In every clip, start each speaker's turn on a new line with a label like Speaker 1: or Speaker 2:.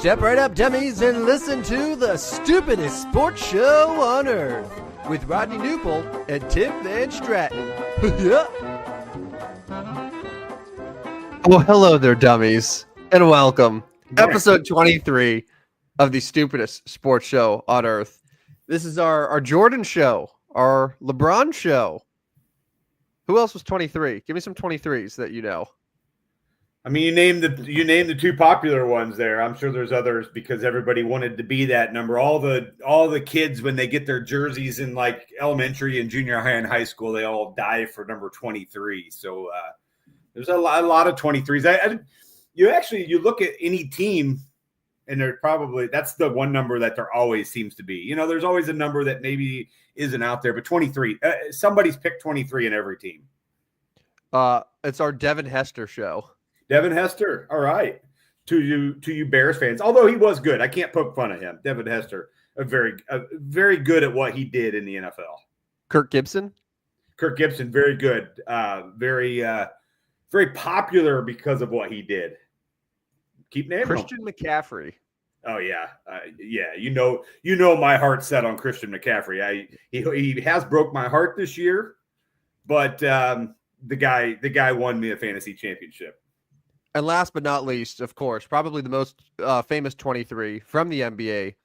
Speaker 1: Step right up, dummies, and listen to the stupidest sports show on earth with Rodney Newpol and Tim Van Stratton. Yeah. Well, hello there, dummies, and welcome. Episode 23 of the stupidest sports show on earth. This is our Jordan show, our LeBron show. Who else was 23? Give me some 23s that you know.
Speaker 2: I mean, you named the two popular ones there. I'm sure there's others because everybody wanted to be that number. All the kids, when they get their jerseys in like elementary and junior high and high school, they all die for number 23. So there's a lot of 23s. You look at any team, and that's the one number that there always seems to be. You know, there's always a number that maybe isn't out there, but 23. Somebody's picked 23 in every team.
Speaker 1: It's our Devin Hester show.
Speaker 2: Devin Hester, all right. To you Bears fans, although he was good, I can't poke fun at him. Devin Hester, very good at what he did in the NFL.
Speaker 1: Kirk Gibson,
Speaker 2: very good, very popular because of what he did. Keep naming
Speaker 1: Christian McCaffrey.
Speaker 2: Oh yeah, yeah. You know my heart's set on Christian McCaffrey. He has broke my heart this year, but the guy won me a fantasy championship.
Speaker 1: And last but not least, of course, probably the most famous 23 from the NBA,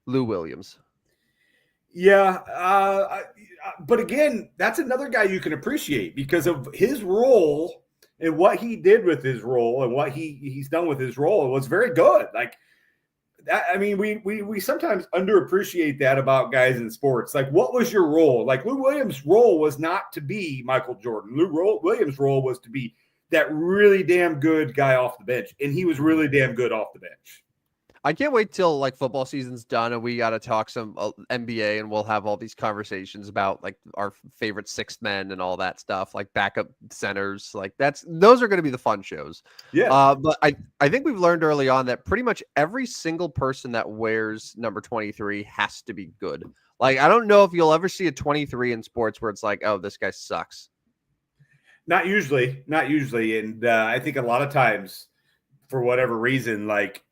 Speaker 1: Lou Williams.
Speaker 2: Yeah, but again, that's another guy you can appreciate because of his role and what he did with his role and what he's done with his role. It was very good. Like, I mean, we sometimes underappreciate that about guys in sports. Like, what was your role? Like, Lou Williams' role was not to be Michael Jordan. Williams' role was to be that really damn good guy off the bench, and he was really damn good off the bench.
Speaker 1: I can't wait till like football season's done and we got to talk some NBA, and we'll have all these conversations about like our favorite sixth men and all that stuff, like backup centers. Like those are going to be the fun shows.
Speaker 2: Yeah.
Speaker 1: But I think we've learned early on that pretty much every single person that wears number 23 has to be good. Like, I don't know if you'll ever see a 23 in sports where it's like, oh, this guy sucks.
Speaker 2: Not usually. And I think a lot of times, for whatever reason, like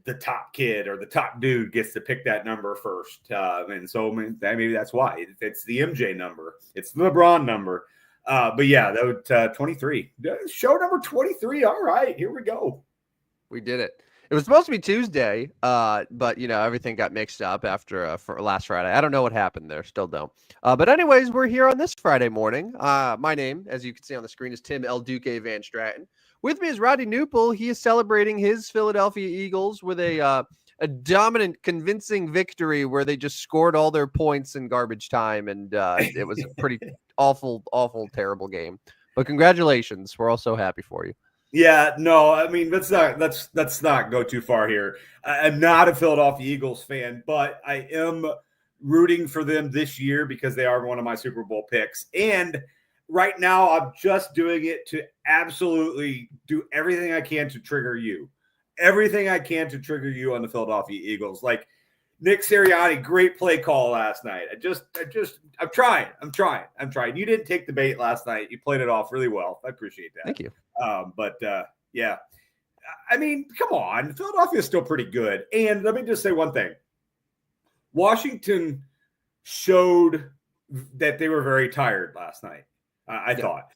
Speaker 2: the top kid or the top dude gets to pick that number first. And so maybe that's why. It's the MJ number. It's the LeBron number. But yeah, that 23. Show number 23. All right, here we go.
Speaker 1: We did it. It was supposed to be Tuesday, but, you know, everything got mixed up after for last Friday. I don't know what happened there. Still don't. But anyways, we're here on this Friday morning. My name, as you can see on the screen, is Tim El Duque Van Stratton. With me is Rodney Newpol. He is celebrating his Philadelphia Eagles with a dominant, convincing victory where they just scored all their points in garbage time. And it was a pretty awful, terrible game. But congratulations. We're all so happy for you.
Speaker 2: Yeah, no, I mean, let's not go too far here. I'm not a Philadelphia Eagles fan, but I am rooting for them this year because they are one of my Super Bowl picks. And right now, I'm just doing it to absolutely do everything I can to trigger you. Everything I can to trigger you on the Philadelphia Eagles. Like Nick Sirianni, great play call last night. I'm trying. You didn't take the bait last night. You played it off really well. I appreciate that.
Speaker 1: Thank you.
Speaker 2: Yeah, I mean, come on. Philadelphia is still pretty good. And let me just say one thing. Washington showed that they were very tired last night, I thought.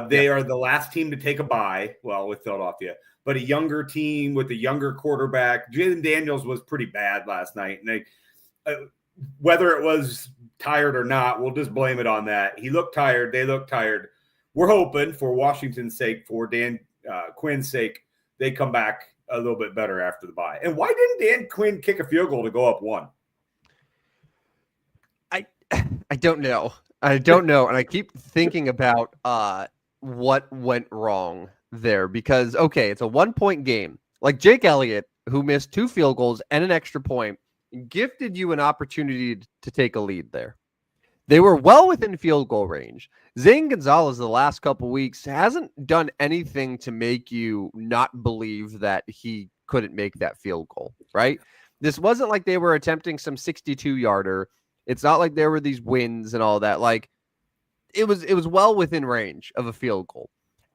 Speaker 2: They are the last team to take a bye, well, with Philadelphia, but a younger team with a younger quarterback. Jaden Daniels was pretty bad last night. And whether it was tired or not, we'll just blame it on that. He looked tired. They looked tired. We're hoping for Washington's sake, for Dan Quinn's sake, they come back a little bit better after the bye. And why didn't Dan Quinn kick a field goal to go up one?
Speaker 1: I don't know. And I keep thinking about what went wrong there because, okay, it's a 1-point game. Like Jake Elliott, who missed 2 field goals and an extra point, gifted you an opportunity to take a lead there. They were well within field goal range. Zane Gonzalez the last couple weeks hasn't done anything to make you not believe that he couldn't make that field goal, right? This wasn't like they were attempting some 62-yarder. It's not like there were these wins and all that. Like it was well within range of a field goal.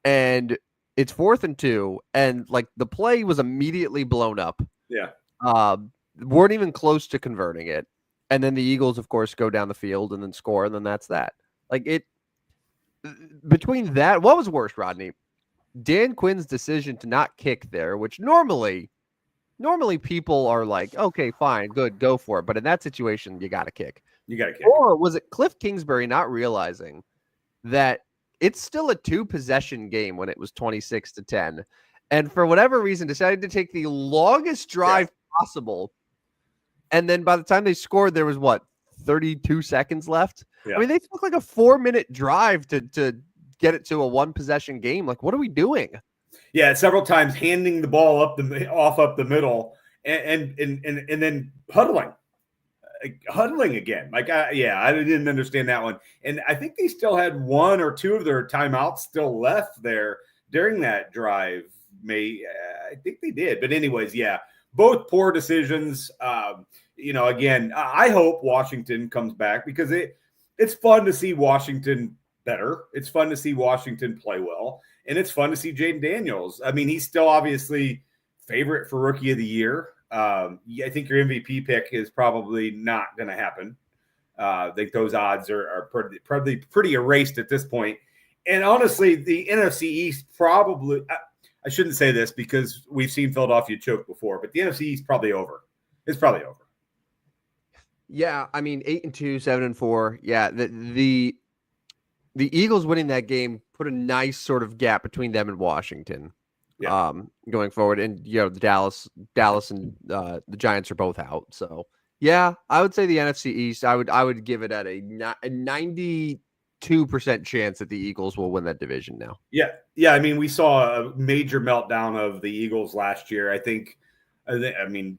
Speaker 1: And it's 4th and 2, and like the play was immediately blown up
Speaker 2: Yeah.
Speaker 1: Weren't even close to converting it. And then the Eagles, of course, go down the field and then score, and then that's that. Like it between that, what was worse, Rodney? Dan Quinn's decision to not kick there, which normally people are like, okay, fine, good, go for it. But in that situation, you got to kick.
Speaker 2: You got to kick.
Speaker 1: Or was it Cliff Kingsbury not realizing that it's still a 2-possession game when it was 26-10, and for whatever reason decided to take the longest drive possible, and then by the time they scored, there was 32 seconds left.
Speaker 2: Yeah.
Speaker 1: I mean, they took like a 4-minute drive to get it to a 1-possession game. Like, what are we doing?
Speaker 2: Yeah, several times handing the ball up the middle and then huddling again. Like, I didn't understand that one. And I think they still had 1 or 2 of their timeouts still left there during that drive. I think they did. But anyways, yeah, both poor decisions. Again, I hope Washington comes back because it's fun to see Washington better. It's fun to see Washington play well. And it's fun to see Jaden Daniels. I mean, he's still obviously favorite for Rookie of the Year. I think your MVP pick is probably not going to happen. I think those odds are pretty erased at this point. And honestly, the NFC East probably I shouldn't say this because we've seen Philadelphia choke before, but the NFC East probably over. It's probably over.
Speaker 1: Yeah, I mean 8-2, 7-4. Yeah, the Eagles winning that game put a nice sort of gap between them and Washington. Yeah. Going forward, and the Dallas and the Giants are both out. So yeah, I would say the NFC East. I would give it at a 92% chance that the Eagles will win that division now.
Speaker 2: Yeah. I mean, we saw a major meltdown of the Eagles last year. I mean,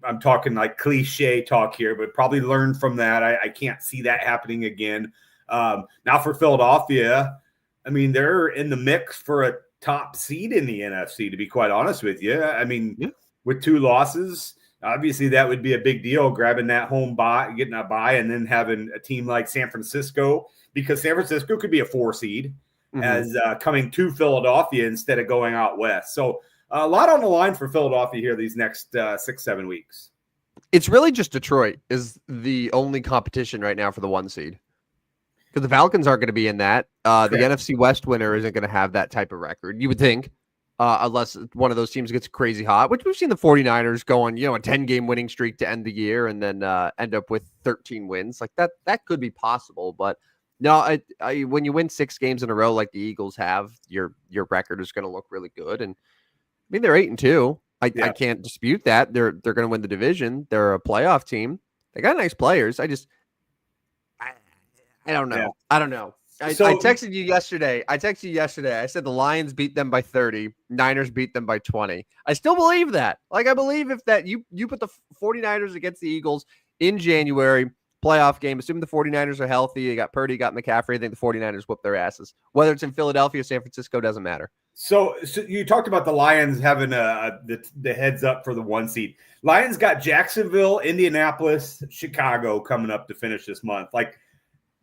Speaker 2: I'm talking like cliche talk here, but probably learn from that. I can't see that happening again. Now for Philadelphia, I mean, they're in the mix for a top seed in the NFC, to be quite honest with you. I mean, with 2 losses, obviously that would be a big deal, grabbing that home bye, getting a bye, and then having a team like San Francisco, because San Francisco could be a 4 seed as coming to Philadelphia instead of going out west. So a lot on the line for Philadelphia here these next 6-7 weeks.
Speaker 1: It's really just Detroit is the only competition right now for the 1 seed. Because the Falcons aren't going to be in that. The NFC West winner isn't going to have that type of record, you would think, unless one of those teams gets crazy hot, which we've seen the 49ers go on, a 10-game winning streak to end the year and then end up with 13 wins. Like that could be possible. But no, when you win 6 games in a row like the Eagles have, your record is going to look really good. And I mean, they're 8-2. I can't dispute that. They're going to win the division. They're a playoff team. They got nice players. I don't know. Yeah. I don't know. I texted you yesterday. I said the Lions beat them by 30. Niners beat them by 20. I still believe that. Like, I believe if that you put the 49ers against the Eagles in January, playoff game, assuming the 49ers are healthy, you got Purdy, you got McCaffrey, I think the 49ers whoop their asses. Whether it's in Philadelphia or San Francisco, doesn't matter.
Speaker 2: So you talked about the Lions having the heads up for the 1 seed. Lions got Jacksonville, Indianapolis, Chicago coming up to finish this month. Like,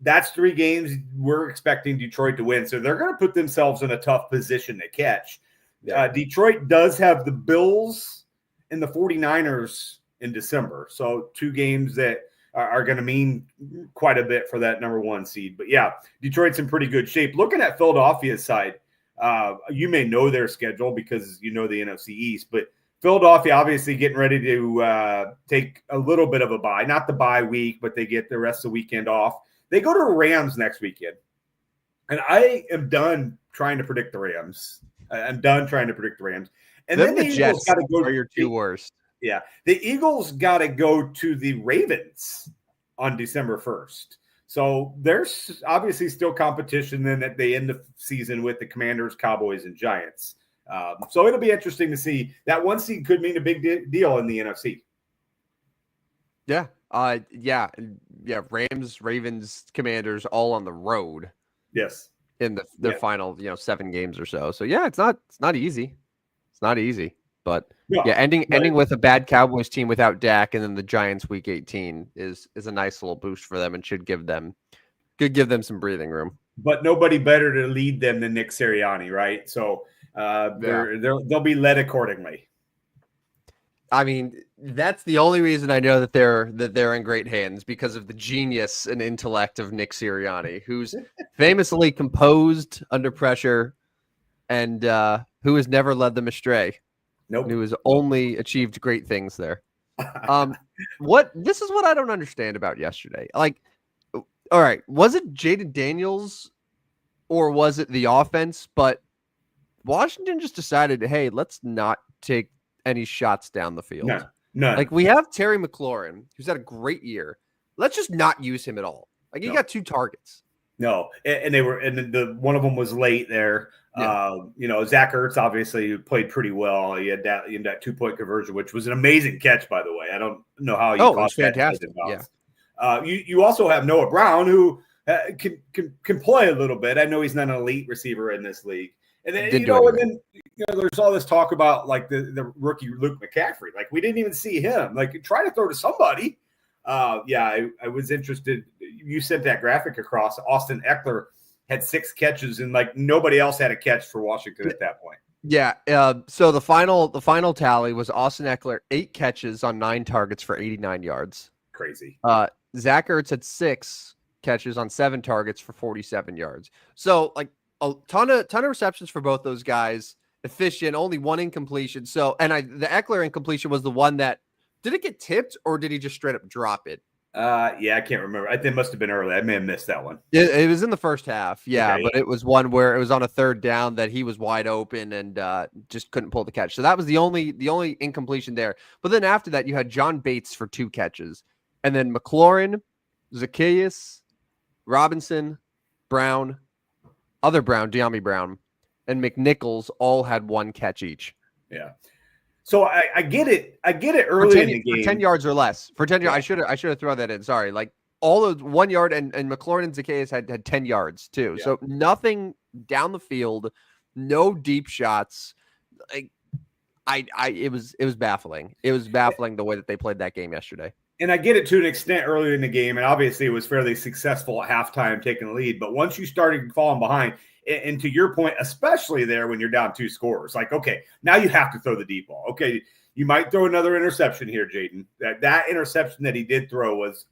Speaker 2: that's 3 games we're expecting Detroit to win. So they're going to put themselves in a tough position to catch. Yeah. Detroit does have the Bills and the 49ers in December. So 2 games that are going to mean quite a bit for that number 1 seed. But yeah, Detroit's in pretty good shape. Looking at Philadelphia's side, you may know their schedule because you know the NFC East, but Philadelphia obviously getting ready to take a little bit of a bye, not the bye week, but they get the rest of the weekend off. They go to Rams next weekend. And I am done trying to predict the Rams. And then the Eagles got to go
Speaker 1: to your 2 worst.
Speaker 2: Yeah. The Eagles got to go to the Ravens on December 1st. So there's obviously still competition then at the end of the season with the Commanders, Cowboys, and Giants. So it'll be interesting to see. That 1 seed could mean a big deal in the NFC.
Speaker 1: Yeah. Rams, Ravens, Commanders, all on the road.
Speaker 2: Yes.
Speaker 1: In their final, 7 games or so. So yeah, it's not easy. It's not easy. But ending with a bad Cowboys team without Dak and then the Giants week 18 is a nice little boost for them and should give them some breathing room.
Speaker 2: But nobody better to lead them than Nick Sirianni, right? So they'll be led accordingly.
Speaker 1: I mean, that's the only reason I know that they're in great hands, because of the genius and intellect of Nick Sirianni, who's famously composed under pressure and who has never led them astray, and
Speaker 2: Nope.
Speaker 1: who has only achieved great things there. This is what I don't understand about yesterday. Like, all right, was it Jaden Daniels or was it the offense? But Washington just decided, hey, let's not take any shots down the field.
Speaker 2: None.
Speaker 1: Like, we have Terry McLaurin, who's had a great year. Let's just not use him at all. Like, he got 2 targets.
Speaker 2: No, and they were, and the one of them was late there. Yeah. Zach Ertz obviously played pretty well. He had that 2-point conversion, which was an amazing catch, by the way. I don't know how you caught that.
Speaker 1: Fantastic. Yeah.
Speaker 2: You also have Noah Brown, who can play a little bit. I know he's not an elite receiver in this league. And then there's all this talk about like the rookie Luke McCaffrey. Like, we didn't even see him. Like, try to throw to somebody. I was interested. You sent that graphic across. Austin Eckler had 6 catches, and like nobody else had a catch for Washington at that point.
Speaker 1: Yeah. So the final tally was Austin Eckler 8 catches on 9 targets for 89 yards.
Speaker 2: Crazy.
Speaker 1: Zach Ertz had 6 catches on 7 targets for 47 yards. So like a ton of receptions for both those guys. Efficient, only 1 incompletion. So, and the Eckler incompletion was the one that, did it get tipped or did he just straight up drop it?
Speaker 2: I can't remember. I think it must have been early. I may have missed that one.
Speaker 1: It was in the first half. Yeah, okay, but it was one where it was on a 3rd down that he was wide open and just couldn't pull the catch. So that was the only incompletion there. But then after that, you had John Bates for 2 catches. And then McLaurin, Zacchaeus, Robinson, Brown, De'Ami Brown, and McNichols all had 1 catch each.
Speaker 2: Yeah. So I get it. I get it early in the game.
Speaker 1: For 10 yards or less. For 10 yards, I should have thrown that in. Sorry. Like, all of 1 yard, and McLaurin and Zacchaeus had 10 yards too. Yeah. So nothing down the field, no deep shots. Like, it was baffling. It was baffling the way that they played that game yesterday.
Speaker 2: And I get it to an extent earlier in the game, and obviously it was fairly successful at halftime taking the lead. But once you started falling behind, and to your point, especially there when you're down 2 scores, like, okay, now you have to throw the deep ball. Okay, you might throw another interception here, Jaden. That interception that he did throw was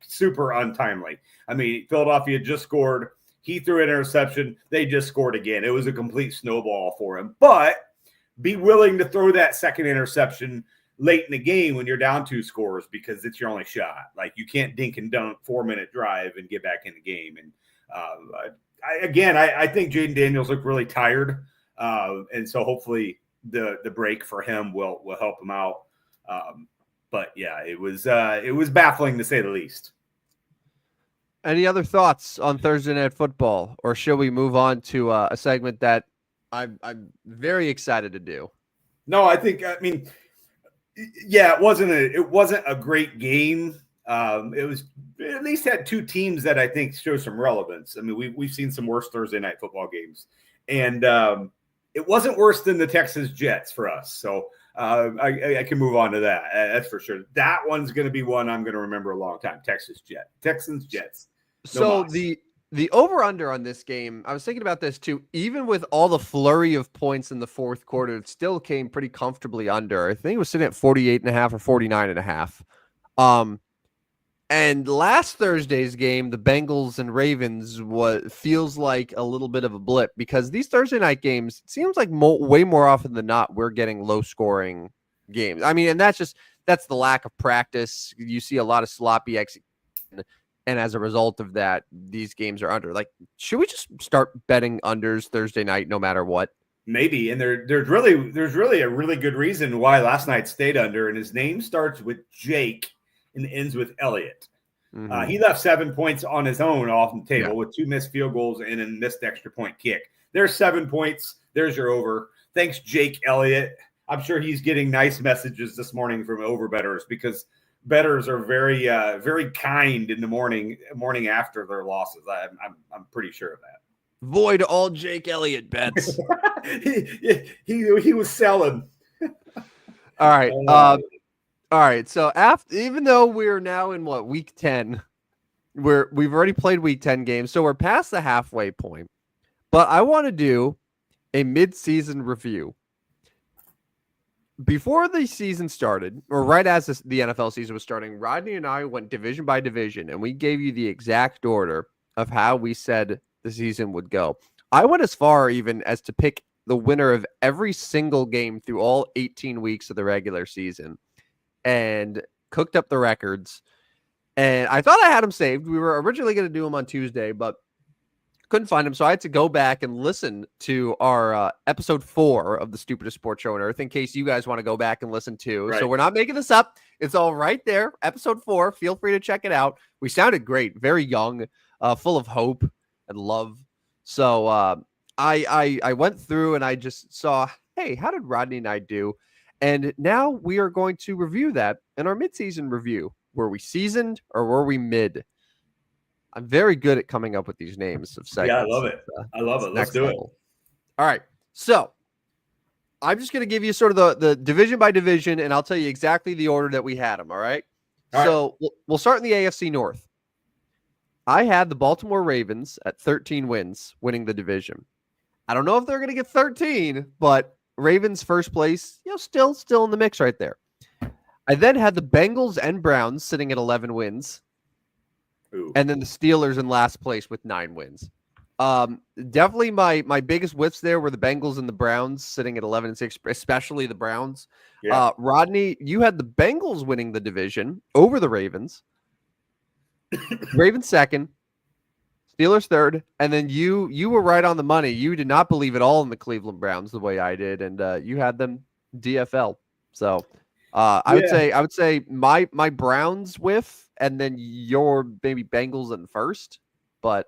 Speaker 2: super untimely. I mean, Philadelphia just scored. He threw an interception. They just scored again. It was a complete snowball for him. But be willing to throw that second interception late in the game when you're down 2 scores, because it's your only shot. Like, you can't dink and dunk 4-minute drive and get back in the game. And I think Jaden Daniels looked really tired, and so hopefully the break for him will help him out. But yeah, it was baffling to say the least.
Speaker 1: Any other thoughts on Thursday Night Football, or should we move on to a segment that I'm very excited to do?
Speaker 2: No, I mean, yeah, it wasn't a great game. It was at least had 2 teams that I think show some relevance. I mean, we've seen some worse Thursday Night Football games, and it wasn't worse than the Texans Jets for us. So I can move on to that. That's for sure. That one's going to be one I'm going to remember a long time. Texans Jets.
Speaker 1: So the over under on this game, I was thinking about this too. Even with all the flurry of points in the 4th quarter, it still came pretty comfortably under. I think it was sitting at 48.5 or 49.5. And last Thursday's game, the Bengals and Ravens, feels like a little bit of a blip, because these Thursday night games, it seems like way more often than not, we're getting low scoring games. I mean, and that's the lack of practice. You see a lot of sloppy execution. And as a result of that, these games are under. Like, should we just start betting unders Thursday night no matter what?
Speaker 2: Maybe. And there's really a really good reason why last night stayed under. And his name starts with Jake and ends with Elliott. Mm-hmm. He left 7 points on his own off the table with 2 missed field goals and a missed extra point kick. There's 7 points. There's your over. Thanks, Jake Elliott. I'm sure he's getting nice messages this morning from overbettors, because bettors are very, very kind in the morning after their losses. I'm pretty sure of that.
Speaker 1: Void all Jake Elliott bets.
Speaker 2: he was selling.
Speaker 1: All right. All right. So even though we're now in week 10, we've already played week 10 games, so we're past the halfway point. But I want to do a mid-season review. before the season started, or right as the NFL season was starting, Rodney and I went division by division, and we gave you the exact order of how we said the season would go. I went as far even as to pick the winner of every single game through all 18 weeks of the regular season and cooked up the records. And I thought I had them saved. We were originally going to do them on Tuesday, but couldn't find them. So I had to go back and listen to our episode 4 of the Stupidest Sports Show on Earth in case you guys want to go back and listen to.
Speaker 2: Right.
Speaker 1: So we're not making this up. It's all right there. Episode 4. Feel free to check it out. We sounded great, very young, full of hope and love. So I went through and I just saw, hey, how did Rodney and I do? And now we are going to review that in our midseason review. Were we seasoned or were we mid? I'm very good at coming up with these names of segments.
Speaker 2: Yeah, I love it. I love it. Let's do it.
Speaker 1: All right. So I'm just going to give you sort of the division by division, and I'll tell you exactly the order that we had them. All right. So we'll start in the AFC North. I had the Baltimore Ravens at 13 wins, winning the division. I don't know if they're going to get 13, but Ravens first place, still in the mix right there. I then had the Bengals and Browns sitting at 11 wins.
Speaker 2: Ooh.
Speaker 1: And then the Steelers in last place with 9 wins. Definitely my biggest whiffs there were the Bengals and the Browns sitting at 11-6, especially the Browns.
Speaker 2: Yeah.
Speaker 1: Rodney, you had the Bengals winning the division over the Ravens. Ravens second, Steelers third, and then you were right on the money. You did not believe at all in the Cleveland Browns the way I did, and you had them DFL. So I would say my Browns whiff, and then your maybe Bengals in first. But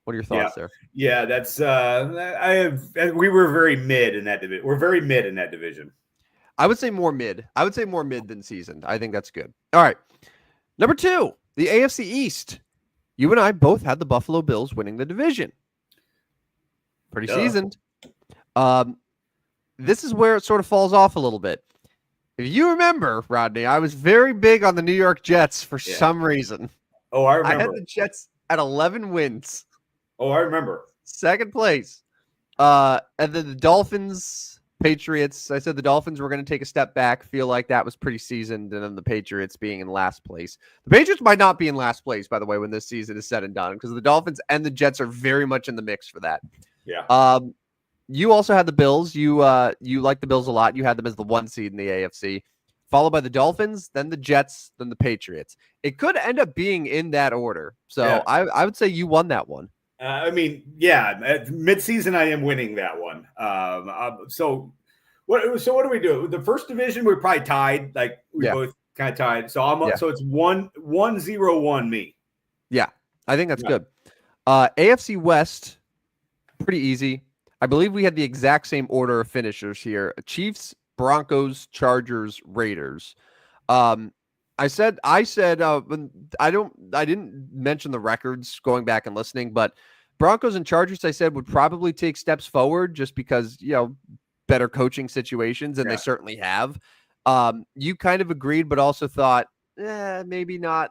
Speaker 1: what are your thoughts there?
Speaker 2: Yeah, that's we were very mid in that division. We're very mid in that division.
Speaker 1: I would say more mid. I would say more mid than seasoned. I think that's good. All right. Number 2, the AFC East. You and I both had the Buffalo Bills winning the division. Pretty seasoned. This is where it sort of falls off a little bit. If you remember, Rodney, I was very big on the New York Jets for some reason.
Speaker 2: Oh, I remember.
Speaker 1: I had the Jets at 11 wins.
Speaker 2: Oh, I remember.
Speaker 1: Second place. And then the Dolphins, Patriots. I said the Dolphins were going to take a step back, feel like that was pretty seasoned, and then the Patriots being in last place. The Patriots might not be in last place, by the way, when this season is said and done, because the Dolphins and the Jets are very much in the mix for that.
Speaker 2: Yeah.
Speaker 1: You also had the Bills. You like the Bills a lot. You had them as the 1 seed in the AFC, followed by the Dolphins, then the Jets, then the Patriots. It could end up being in that order. So yeah. I would say you won that one.
Speaker 2: Mid-season I am winning that one. So what do we do? The first division we're probably tied. Like we both kind of tied. So so it's 1-0-1 me.
Speaker 1: Yeah, I think that's good. AFC West, pretty easy. I believe we had the exact same order of finishers here: Chiefs, Broncos, Chargers, Raiders. I said I didn't mention the records going back and listening, but Broncos and Chargers I said would probably take steps forward just because, better coaching situations, and they certainly have. You kind of agreed, but also thought, maybe not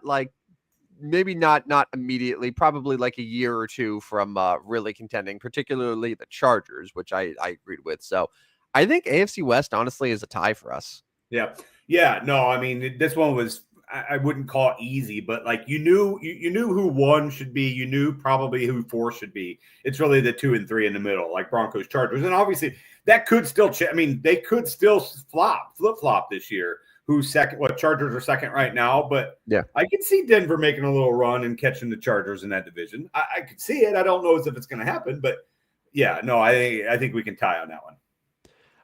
Speaker 1: immediately, probably like a year or two from really contending, particularly the Chargers, which I agreed with. So I think AFC West honestly is a tie for us.
Speaker 2: Yeah. Yeah, no, I mean, this one was, I wouldn't call it easy, but like you knew who 1 should be. You knew probably who 4 should be. It's really the 2 and 3 in the middle, like Broncos, Chargers. And obviously that could still they could still flip-flop this year. Who's second? Chargers are second right now, but
Speaker 1: yeah,
Speaker 2: I could see Denver making a little run and catching the Chargers in that division. I could see it. I don't know if it's going to happen, but yeah, no, I think we can tie on that one.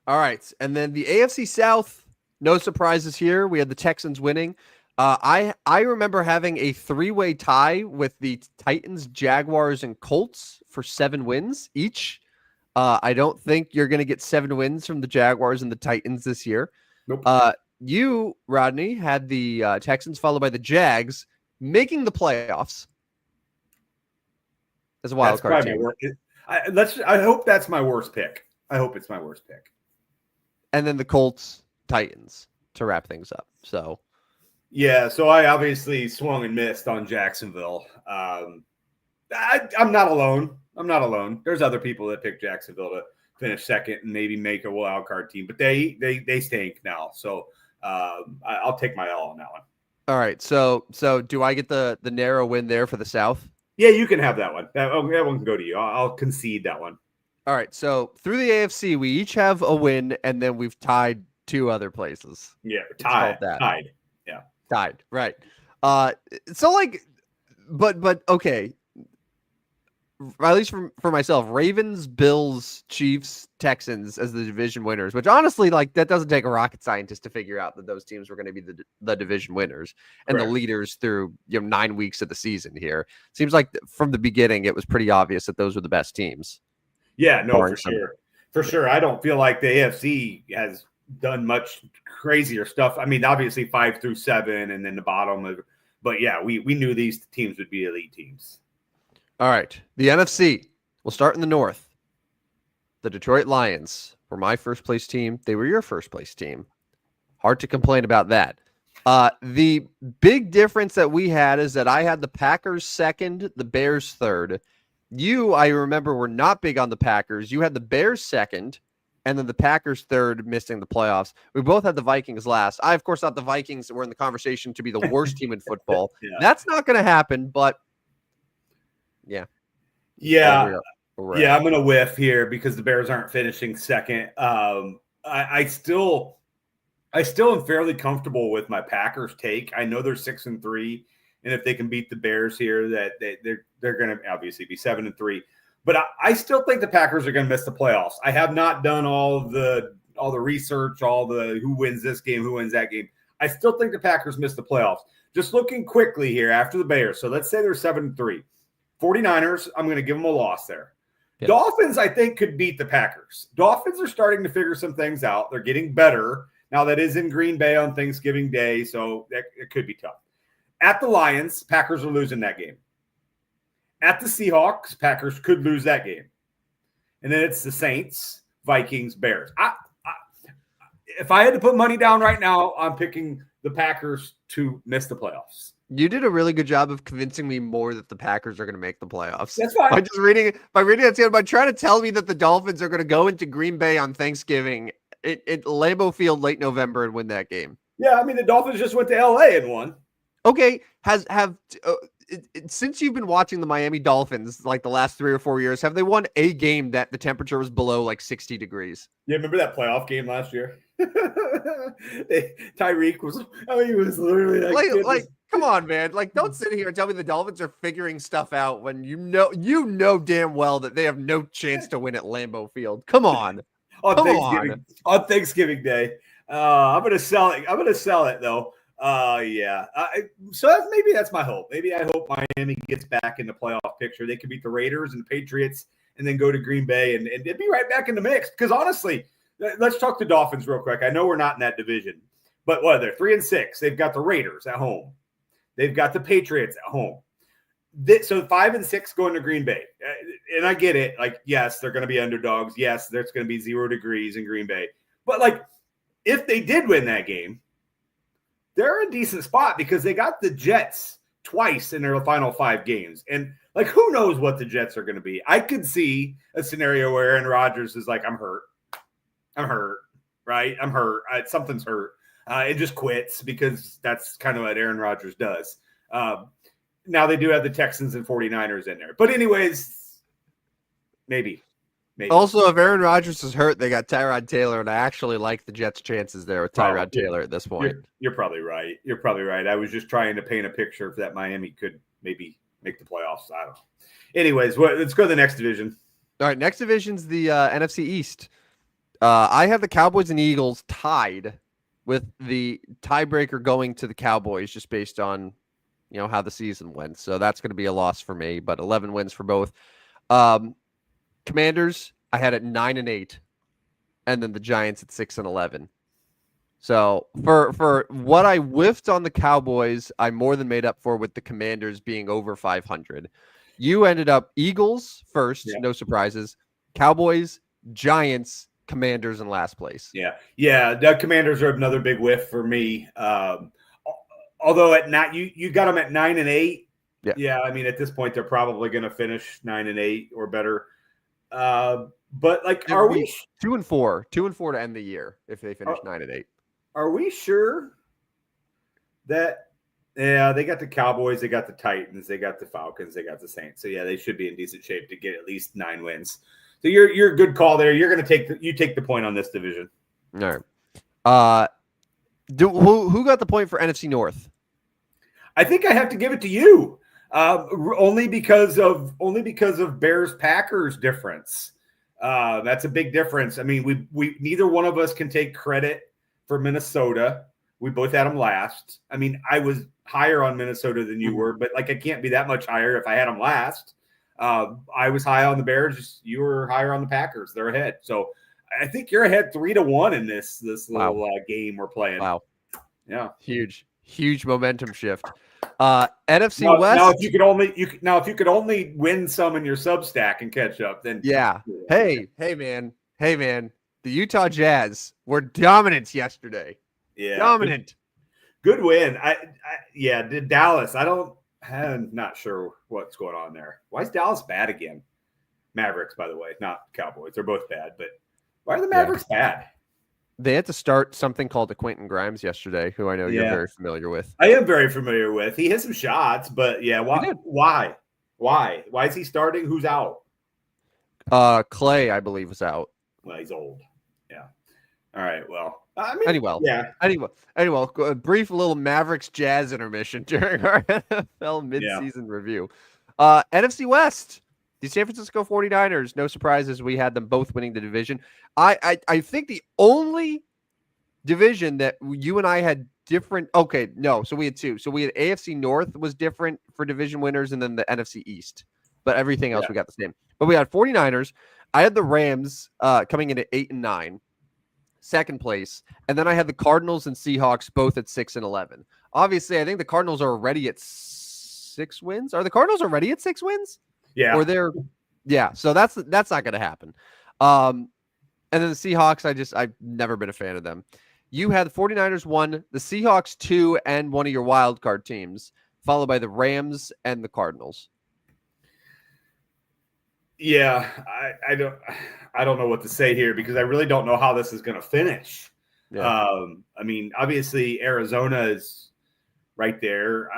Speaker 1: All right. And then the AFC South, no surprises here. We had the Texans winning. I remember having a 3-way tie with the Titans, Jaguars, and Colts for 7 wins each. I don't think you're going to get 7 wins from the Jaguars and the Titans this year.
Speaker 2: Nope.
Speaker 1: You, Rodney, had the Texans followed by the Jags making the playoffs as a wild card team.
Speaker 2: I hope that's my worst pick. I hope it's my worst pick.
Speaker 1: And then the Colts, Titans to wrap things up. So,
Speaker 2: yeah. So I obviously swung and missed on Jacksonville. I'm not alone. There's other people that picked Jacksonville finish second and maybe make a wild card team. But they stink now, so I'll take my L on that one.
Speaker 1: All right, so do I get the narrow win there for the South?
Speaker 2: Yeah, you can have that one. That one can go to you. I'll concede that one.
Speaker 1: All right, so through the AFC, we each have a win, and then we've tied 2 other places.
Speaker 2: Yeah, tied. Yeah,
Speaker 1: tied. Right. So like, but okay. At least for myself, Ravens, Bills, Chiefs, Texans as the division winners. Which honestly, like, that doesn't take a rocket scientist to figure out that those teams were going to be the division winners and
Speaker 2: correct.
Speaker 1: The leaders through 9 weeks of the season. Here seems like from the beginning it was pretty obvious that those were the best teams.
Speaker 2: Yeah, no, for sure. I don't feel like the AFC has done much crazier stuff. I mean, obviously 5 through 7, and then the bottom. But yeah, we knew these teams would be elite teams.
Speaker 1: All right, the NFC. We'll start in the North. The Detroit Lions were my first place team. They were your first place team. Hard to complain about that. The big difference that we had is that I had the Packers second, the Bears third. You, I remember, were not big on the Packers. You had the Bears second, and then the Packers third, missing the playoffs. We both had the Vikings last. I, of course, thought the Vikings were in the conversation to be the worst team in football.
Speaker 2: Yeah.
Speaker 1: That's not going to happen, but yeah.
Speaker 2: Yeah. I'm going to whiff here because the Bears aren't finishing second. I still am fairly comfortable with my Packers take. I know they're 6-3. And if they can beat the Bears here, that they're going to obviously be 7-3. But I still think the Packers are going to miss the playoffs. I have not done all the research, all the who wins this game, who wins that game. I still think the Packers miss the playoffs. Just looking quickly here after the Bears. So let's say they're 7-3. 49ers, I'm going to give them a loss there. Yeah. Dolphins, I think, could beat the Packers. Dolphins are starting to figure some things out. They're getting better. Now, that is in Green Bay on Thanksgiving Day, so it could be tough. At the Lions, Packers are losing that game. At the Seahawks, Packers could lose that game. And then it's the Saints, Vikings, Bears. If I had to put money down right now, I'm picking the Packers to miss the playoffs.
Speaker 1: You did a really good job of convincing me more that the Packers are going to make the playoffs.
Speaker 2: That's fine.
Speaker 1: By reading that, by trying to tell me that the Dolphins are going to go into Green Bay on Thanksgiving at Lambeau Field late November and win that game.
Speaker 2: Yeah, I mean, the Dolphins just went to LA and won.
Speaker 1: Okay, since you've been watching the Miami Dolphins like the last 3 or 4 years, have they won a game that the temperature was below like 60 degrees?
Speaker 2: Yeah, remember that playoff game last year? Tyreek was literally
Speaker 1: like come on, man. Like, don't sit here and tell me the Dolphins are figuring stuff out when you know damn well that they have no chance to win at Lambeau Field. Come on.
Speaker 2: On Thanksgiving Day. I'm gonna sell it though. Yeah. So that's my hope. Maybe I hope Miami gets back in the playoff picture. They could beat the Raiders and the Patriots and then go to Green Bay and be right back in the mix. Because honestly, let's talk the Dolphins real quick. I know we're not in that division, but they're 3-6. They've got the Raiders at home. They've got the Patriots at home. So 5-6 going to Green Bay. And I get it. Like, yes, they're going to be underdogs. Yes, there's going to be 0 degrees in Green Bay. But like, if they did win that game, they're in a decent spot because they got the Jets twice in their final 5 games. And like, who knows what the Jets are going to be? I could see a scenario where Aaron Rodgers is like, I'm hurt, right? I'm hurt. Something's hurt. And just quits because that's kind of what Aaron Rodgers does. Now they do have the Texans and 49ers in there. But anyways, maybe.
Speaker 1: Also, if Aaron Rodgers is hurt, they got Tyrod Taylor, and I actually like the Jets' chances there with Tyrod Taylor at this point.
Speaker 2: You're probably right. I was just trying to paint a picture that Miami could maybe make the playoffs. I don't know. Anyways, let's go to the next division.
Speaker 1: All right, next division's the NFC East. I have the Cowboys and Eagles tied with the tiebreaker going to the Cowboys just based on, how the season went. So that's going to be a loss for me, but 11 wins for both. Commanders, I had at 9-8, and then the Giants at 6-11. So for what I whiffed on the Cowboys, I more than made up for with the Commanders being over 500. You ended up Eagles first, no surprises. Cowboys, Giants, Commanders in last place.
Speaker 2: Yeah. The Commanders are another big whiff for me. Although at not you got them at 9-8. Yeah. I mean, at this point, they're probably going to finish 9-8 or better. But like,
Speaker 1: It'd be 2-4 to end the year if they finish 9-8.
Speaker 2: Are we sure that? Yeah, they got the Cowboys, they got the Titans, they got the Falcons, they got the Saints. So yeah, they should be in decent shape to get at least 9 wins. So you're a good call there. You're going to take the point on this division.
Speaker 1: All right. Who got the point for NFC North?
Speaker 2: I think I have to give it to you, only because of Bears Packers difference. That's a big difference. I mean, we neither one of us can take credit for Minnesota. We both had them last. I mean, I was higher on Minnesota than you were, but like I can't be that much higher if I had them last. I was high on the Bears. You were higher on the Packers. They're ahead. So I think you're ahead 3-1 in this little game we're playing.
Speaker 1: Wow.
Speaker 2: Yeah.
Speaker 1: Huge momentum shift. NFC West.
Speaker 2: Now, if you could only win some in your Substack and catch up, then
Speaker 1: yeah. Hey, man. The Utah Jazz were dominant yesterday.
Speaker 2: Yeah,
Speaker 1: dominant.
Speaker 2: Good win. Dallas. I'm not sure what's going on there. Why is Dallas bad again? Mavericks, by the way, not Cowboys. They're both bad, but why are the Mavericks bad?
Speaker 1: They had to start something called the Quentin Grimes yesterday, who I know you're very familiar with.
Speaker 2: I am very familiar with. He hit some shots, but yeah, why? Why is he starting? Who's out?
Speaker 1: Clay, I believe, was out.
Speaker 2: Well, he's old. Yeah. All right. Well,
Speaker 1: Anyway, a brief little Mavericks Jazz intermission during our NFL midseason review. NFC West, the San Francisco 49ers, no surprises. We had them both winning the division. I think the only division that you and I had different. Okay, no. So we had two. So we had AFC North was different for division winners, and then the NFC East. But everything else we got the same. But we had 49ers. I had the Rams coming in at 8-9. Second place, and then I had the Cardinals and Seahawks both at 6-11. Obviously, I think the Cardinals are already at 6 wins. Are the Cardinals already at 6 wins?
Speaker 2: Yeah.
Speaker 1: Or so that's not going to happen. And then the Seahawks, I've never been a fan of them. You had the 49ers 1, the Seahawks 2, and one of your wild card teams, followed by the Rams and the Cardinals.
Speaker 2: Yeah, I don't know what to say here because I really don't know how this is going to finish. Yeah. I mean, obviously Arizona is right there.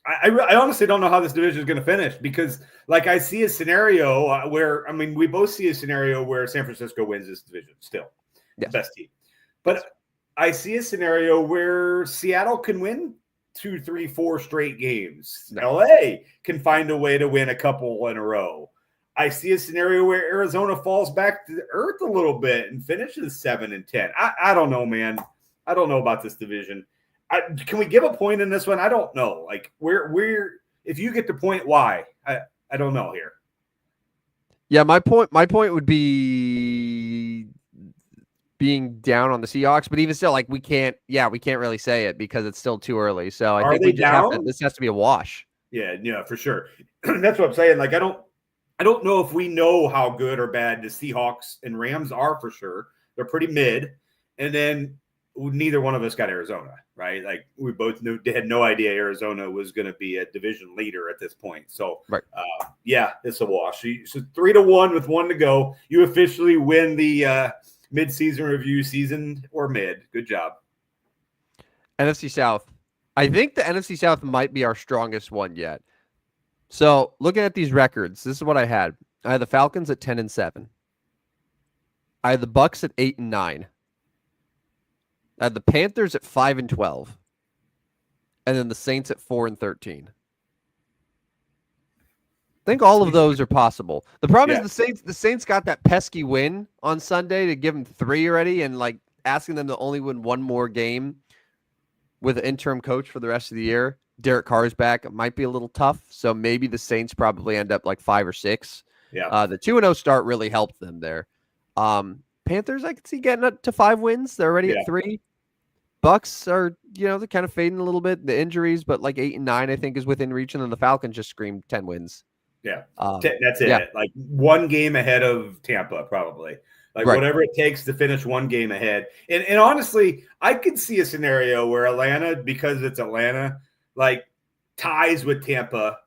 Speaker 2: I honestly don't know how this division is going to finish because, like, I see a scenario where we both see a scenario where San Francisco wins this division still, the best team, but I see a scenario where Seattle can win 2, 3, 4 straight games. LA can find a way to win a couple in a row. I see a scenario where Arizona falls back to the earth a little bit and finishes 7-10. I don't know, man. I don't know about this division. Can we give a point in this one? I don't know. Like, we're if you get the point, why? I don't know here.
Speaker 1: Yeah, my point would be being down on the Seahawks, but even still, like, we can't really say it because it's still too early. So I think this has to be a wash.
Speaker 2: Yeah, for sure. That's what I'm saying. Like, I don't know if we know how good or bad the Seahawks and Rams are for sure. They're pretty mid. And then neither one of us got Arizona, right? Like, we both had no idea Arizona was going to be a division leader at this point. So,
Speaker 1: right.
Speaker 2: It's a wash. So 3-1 with 1 to go. You officially win the mid-season review, season or mid. Good job.
Speaker 1: NFC South. I think the NFC South might be our strongest one yet. So, looking at these records, this is what I had. I had the Falcons at 10-7. I had the Bucks at 8-9. I had the Panthers at 5-12. And then the Saints at 4-13. I think all of those are possible. The problem is the Saints got that pesky win on Sunday to give them 3 already, and like asking them to only win 1 more game with an interim coach for the rest of the year. Derek Carr's back. It might be a little tough. So maybe the Saints probably end up like 5 or 6.
Speaker 2: Yeah.
Speaker 1: The 2-0 start really helped them there. Panthers, I could see getting up to 5 wins. They're already at 3. Bucks are, they're kind of fading a little bit. The injuries, but like 8-9, I think, is within reach. And then the Falcons just screamed 10 wins.
Speaker 2: Yeah. That's it. Yeah. Like 1 game ahead of Tampa, probably. Like, whatever it takes to finish 1 game ahead. And honestly, I could see a scenario where Atlanta, because it's Atlanta, like ties with Tampa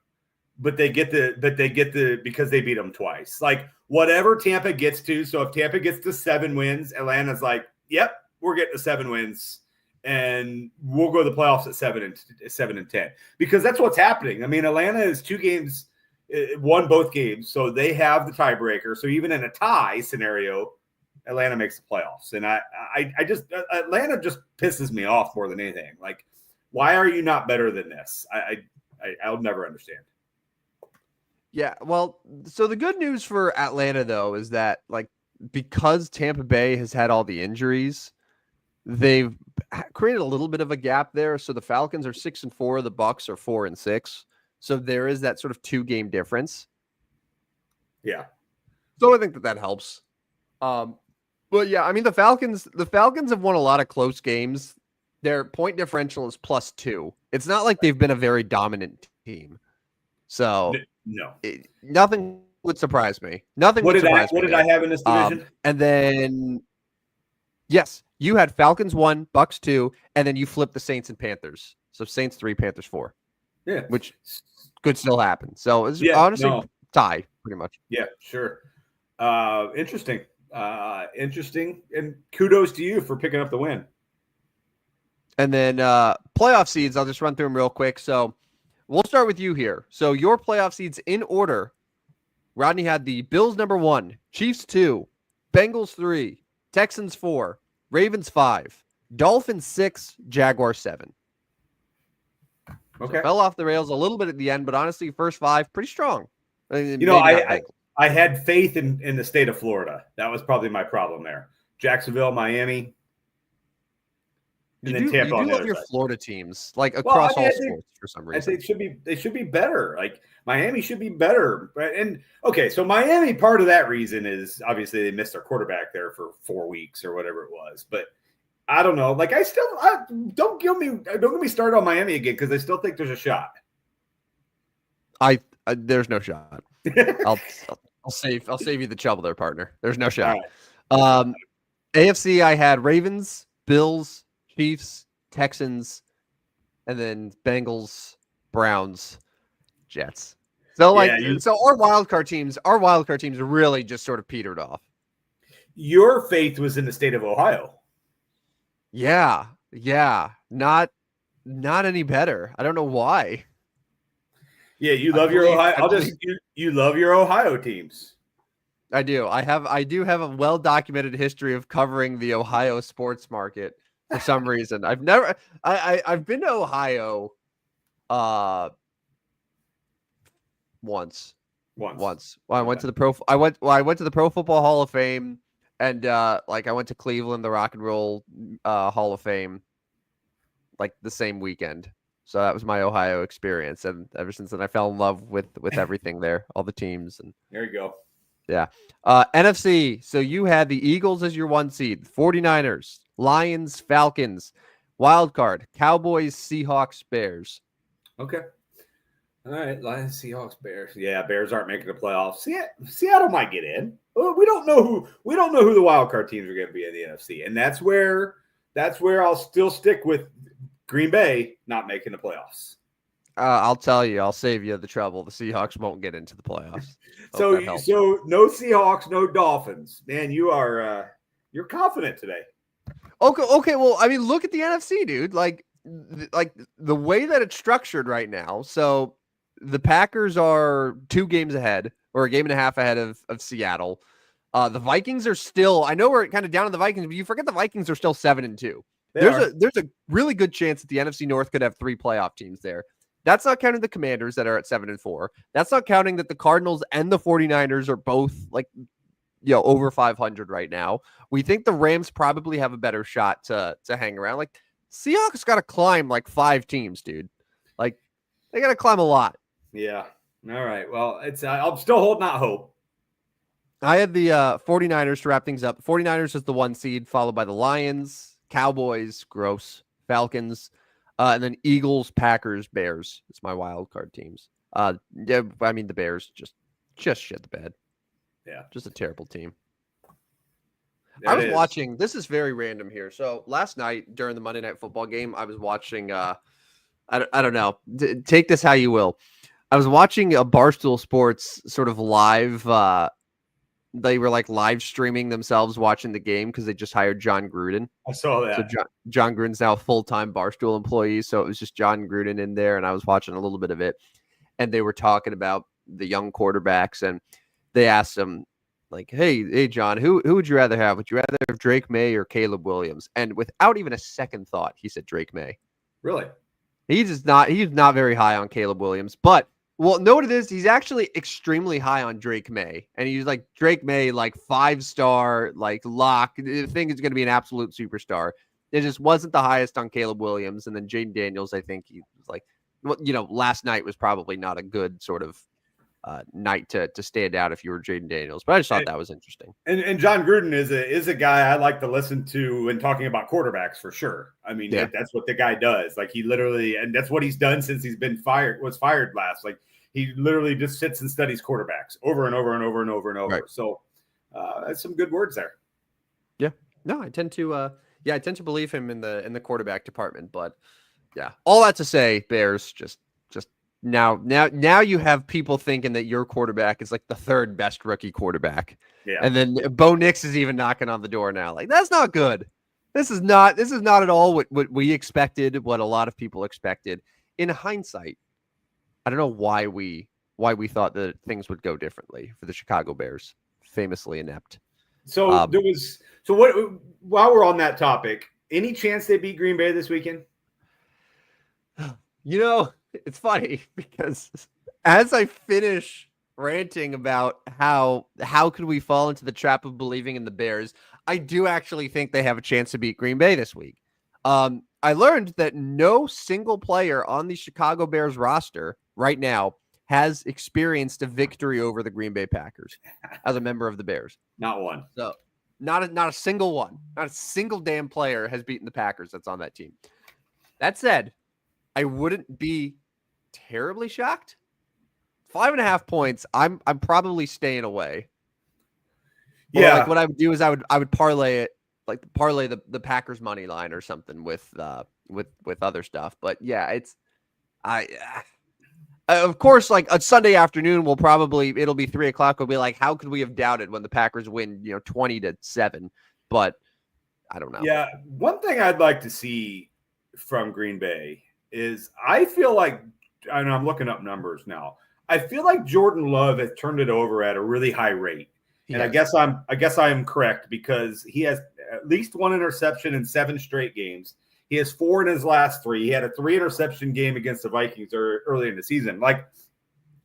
Speaker 2: but they get the because they beat them twice. Like whatever Tampa gets to. So if Tampa gets to 7 wins, Atlanta's like, yep, we're getting to 7 wins, and we'll go to the playoffs at 7 and 10 because that's what's happening. I mean, Atlanta is 2 games, won both games, so they have the tiebreaker. So even in a tie scenario, Atlanta makes the playoffs, and I just Atlanta just pisses me off more than anything. Like, why are you not better than this? I'll never understand.
Speaker 1: Yeah, well, so the good news for Atlanta though is that like because Tampa Bay has had all the injuries, they've created a little bit of a gap there. So the Falcons are 6-4, the Bucks are 4-6. So there is that sort of 2-game difference.
Speaker 2: Yeah.
Speaker 1: So I think that helps. But yeah, I mean the Falcons have won a lot of close games. Their point differential is +2. It's not like they've been a very dominant team. So
Speaker 2: no,
Speaker 1: nothing would surprise me. Nothing would surprise me.
Speaker 2: What did I have in this division?
Speaker 1: And then, yes, you had Falcons 1, Bucks 2, and then you flipped the Saints and Panthers. So Saints 3, Panthers 4.
Speaker 2: Yeah,
Speaker 1: which could still happen. So it's honestly tie pretty much.
Speaker 2: Yeah, sure. Interesting. Interesting. And kudos to you for picking up the win.
Speaker 1: And then playoff seeds, I'll just run through them real quick. So we'll start with you here. So your playoff seeds in order. Rodney had the Bills number 1, Chiefs 2, Bengals 3, Texans 4, Ravens 5, Dolphins 6, Jaguars 7.
Speaker 2: Okay.
Speaker 1: So fell off the rails a little bit at the end, but honestly, first 5, pretty strong.
Speaker 2: I had faith in the state of Florida. That was probably my problem there. Jacksonville, Miami. And then Tampa on the other
Speaker 1: your
Speaker 2: side.
Speaker 1: Florida teams, like across all sports for some reason.
Speaker 2: I think they should be better. Like Miami should be better. Right? And okay, so Miami, part of that reason is obviously they missed their quarterback there for 4 weeks or whatever it was. But I don't know. Like don't get me started on Miami again because I still think there's a shot.
Speaker 1: There's no shot. I'll save you the trouble there, partner. There's no shot.
Speaker 2: Right.
Speaker 1: AFC, I had Ravens, Bills, Chiefs, Texans, and then Bengals, Browns, Jets. So so our wildcard teams really just sort of petered off.
Speaker 2: Your faith was in the state of Ohio.
Speaker 1: Yeah. Not any better. I don't know why.
Speaker 2: Yeah, you love your Ohio. You love your Ohio teams.
Speaker 1: I do. I do have a well-documented history of covering the Ohio sports market for some reason. I've been to Ohio once. Well, I went to the Pro Football Hall of Fame, and I went to Cleveland, the Rock and Roll Hall of Fame, like the same weekend. So that was my Ohio experience, and ever since then, I fell in love with everything there, all the teams. And
Speaker 2: there you go.
Speaker 1: Yeah. NFC. So you had the Eagles as your 1 seed, 49ers, Lions, Falcons, wild card, Cowboys, Seahawks, Bears.
Speaker 2: Okay. All right. Lions, Seahawks, Bears. Yeah, Bears aren't making the playoffs. Seattle might get in. We don't know who the wild card teams are going to be in the NFC, and that's where I'll still stick with Green Bay not making the playoffs.
Speaker 1: I'll tell you, I'll save you the trouble. The Seahawks won't get into the playoffs.
Speaker 2: So no Seahawks, no Dolphins. Man, you're confident today.
Speaker 1: Okay. Well, I mean, look at the NFC, dude. Like the way that it's structured right now. So the Packers are 2 games ahead, or a game and a half ahead of Seattle. The Vikings are still. I know we're kind of down on the Vikings, but you forget the Vikings are still 7-2. There's a really good chance that the NFC North could have 3 playoff teams there. That's not counting the Commanders that are at 7-4. That's not counting that the Cardinals and the 49ers are both over 500 right now. We think the Rams probably have a better shot to hang around. Like Seahawks got to climb like 5 teams, dude. Like they got to climb a lot.
Speaker 2: Yeah. All right. Well, I'm still holding out hope.
Speaker 1: I had the 49ers to wrap things up. 49ers is the 1 seed, followed by the Lions, Cowboys, gross, Falcons. And then Eagles, Packers, Bears. It's my wild card teams. I mean the Bears just shit the bed.
Speaker 2: Yeah,
Speaker 1: just a terrible team.
Speaker 2: I was
Speaker 1: watching. This is very random here. So last night during the Monday Night Football game, I was watching. I don't know. Take this how you will. I was watching a Barstool Sports sort of live. They were like live streaming themselves watching the game because they just hired John Gruden.
Speaker 2: I saw
Speaker 1: So
Speaker 2: that.
Speaker 1: John Gruden's now a full-time Barstool employee. So it was just John Gruden in there, and I was watching a little bit of it. And they were talking about the young quarterbacks, and they asked him, like, hey, John, who would you rather have? Would you rather have Drake May or Caleb Williams? And without even a second thought, he said Drake May.
Speaker 2: Really?
Speaker 1: He's not very high on Caleb Williams, but know what it is? He's actually extremely high on Drake May. And he's like, Drake May, like 5-star, like lock. I think is going to be an absolute superstar. It just wasn't the highest on Caleb Williams. And then Jaden Daniels, I think he was like, well, last night was probably not a good sort of night to stand out if you were Jaden Daniels. But I just thought that was interesting.
Speaker 2: And John Gruden is a guy I like to listen to when talking about quarterbacks for sure. I mean, that's what the guy does. Like he literally, and that's what he's done since he's been was fired last. Like he literally just sits and studies quarterbacks over and over and over and over and over. Right. So that's some good words there.
Speaker 1: Yeah. No, I tend to believe him in the quarterback department. But yeah, all that to say, Bears just now you have people thinking that your quarterback is like the third best rookie quarterback.
Speaker 2: Yeah.
Speaker 1: And then Bo Nix is even knocking on the door now. Like, that's not good. This is not at all what we expected, what a lot of people expected. In hindsight, I don't know why we thought that things would go differently for the Chicago Bears, famously inept.
Speaker 2: So while we're on that topic, any chance they beat Green Bay this weekend?
Speaker 1: It's funny because as I finish ranting about how could we fall into the trap of believing in the Bears, I do actually think they have a chance to beat Green Bay this week. I learned that no single player on the Chicago Bears roster right now has experienced a victory over the Green Bay Packers as a member of the Bears.
Speaker 2: Not one.
Speaker 1: So not a single one. Not a single damn player has beaten the Packers that's on that team. That said, I wouldn't be terribly shocked. 5.5 points. I'm probably staying away.
Speaker 2: Yeah.
Speaker 1: Like what I would do is I would parlay it, like parlay the Packers money line or something with other stuff. But yeah, of course, like a Sunday afternoon it'll be 3:00. We'll be like, how could we have doubted when the Packers win 20-7? But I don't know.
Speaker 2: Yeah, one thing I'd like to see from Green Bay is I feel like, and I'm looking up numbers now, I feel like Jordan Love has turned it over at a really high rate. And I guess I am correct because he has at least one interception in 7 straight games. He has 4 in his last 3. He had a 3-interception game against the Vikings early in the season. Like,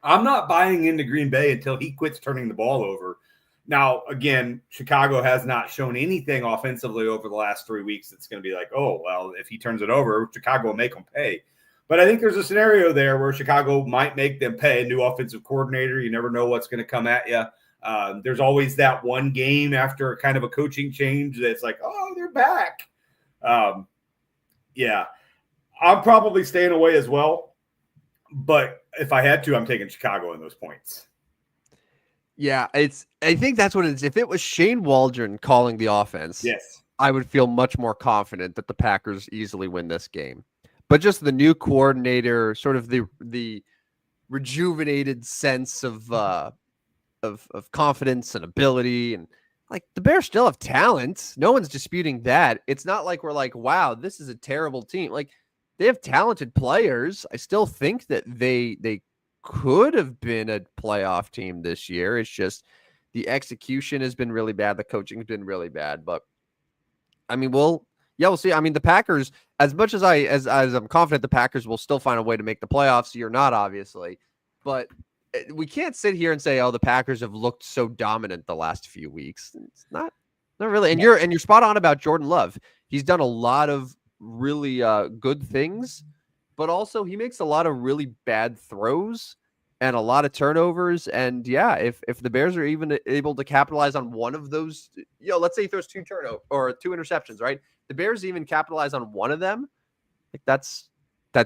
Speaker 2: I'm not buying into Green Bay until he quits turning the ball over. Now, again, Chicago has not shown anything offensively over the last 3 weeks. It's going to be like, oh, well, if he turns it over, Chicago will make him pay. But I think there's a scenario there where Chicago might make them pay. A new offensive coordinator, you never know what's going to come at you. There's always that one game after kind of a coaching change that's like, oh, they're back. Yeah, I'm probably staying away as well. But if I had to, I'm taking Chicago in those points.
Speaker 1: Yeah, I think that's what it is. If it was Shane Waldron calling the offense,
Speaker 2: yes,
Speaker 1: I would feel much more confident that the Packers easily win this game. But just the new coordinator, sort of the rejuvenated sense of confidence and ability, and like the Bears still have talent. No one's disputing that. It's not like we're like, wow, this is a terrible team. Like they have talented players. I still think that they could have been a playoff team this year. It's just the execution has been really bad. The coaching has been really bad. But I mean, we'll see. I mean, the Packers, as much as I'm confident the Packers will still find a way to make the playoffs. You're not, obviously, but we can't sit here and say, oh, the Packers have looked so dominant the last few weeks. It's not really. And you're spot on about Jordan Love. He's done a lot of really good things, but also he makes a lot of really bad throws and a lot of turnovers. And yeah, if the Bears are even able to capitalize on one of those, let's say he throws 2 interceptions, right? The Bears even capitalize on one of them. Like that's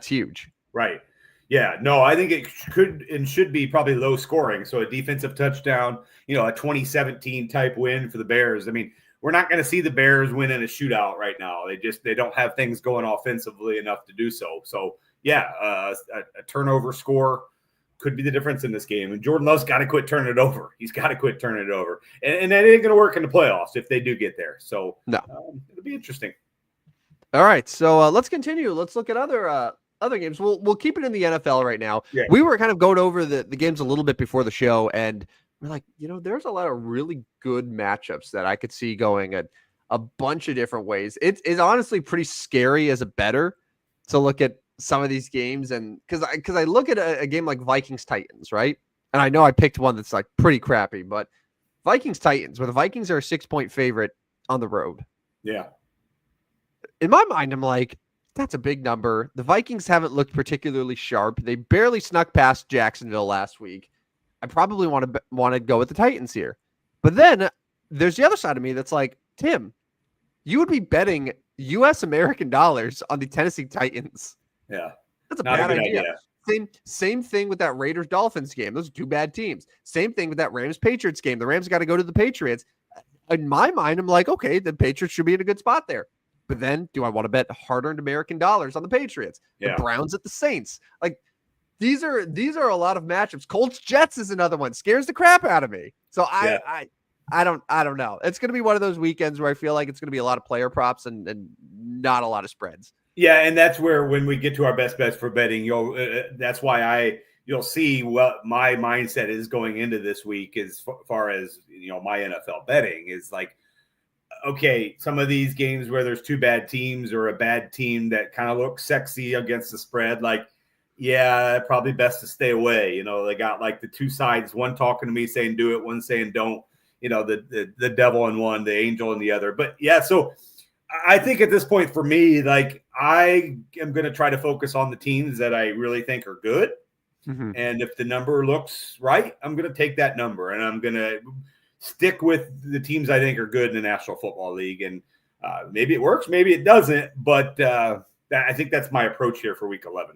Speaker 1: huge.
Speaker 2: Right. Yeah, no, I think it could and should be probably low scoring. So a defensive touchdown, a 2017 type win for the Bears. I mean, we're not going to see the Bears win in a shootout right now. They don't have things going offensively enough to do so. So yeah, a turnover score could be the difference in this game. And Jordan Love's got to quit turning it over. He's got to quit turning it over. And that ain't going to work in the playoffs if they do get there. So
Speaker 1: no,
Speaker 2: it'll be interesting.
Speaker 1: All right, so let's continue. Let's look at other games. We'll keep it in the NFL right now.
Speaker 2: Yeah.
Speaker 1: We were kind of going over the games a little bit before the show, and we're like, there's a lot of really good matchups that I could see going a bunch of different ways. It's honestly pretty scary as a bettor to look at some of these games, and because I look at a game like Vikings Titans, right? And I know I picked one that's like pretty crappy, but Vikings Titans, where the Vikings are a 6-point favorite on the road.
Speaker 2: Yeah.
Speaker 1: In my mind, I'm like, that's a big number. The Vikings haven't looked particularly sharp. They barely snuck past Jacksonville last week. I probably want to go with the Titans here. But then there's the other side of me that's like, Tim, you would be betting U.S. American dollars on the Tennessee Titans.
Speaker 2: Yeah.
Speaker 1: That's a bad idea. Same thing with that Raiders-Dolphins game. Those are two bad teams. Same thing with that Rams-Patriots game. The Rams got to go to the Patriots. In my mind, I'm like, okay, the Patriots should be in a good spot there. But then do I want to bet hard-earned American dollars on the Patriots?
Speaker 2: Yeah.
Speaker 1: The Browns at the Saints. Like these are a lot of matchups. Colts Jets is another one. Scares the crap out of me. So I don't know. It's going to be one of those weekends where I feel like it's going to be a lot of player props and not a lot of spreads.
Speaker 2: Yeah, and that's where when we get to our best bets for betting, that's why you'll see what my mindset is going into this week as far as my NFL betting is like, okay, some of these games where there's two bad teams or a bad team that kind of looks sexy against the spread, like, yeah, probably best to stay away. They got like the two sides, one talking to me saying do it, one saying don't, the devil in one, the angel in the other. But yeah, so I think at this point for me, like I am going to try to focus on the teams that I really think are good. Mm-hmm. And if the number looks right, I'm going to take that number and I'm going to stick with the teams I think are good in the National Football League. And maybe it works, maybe it doesn't. But I think that's my approach here for Week 11.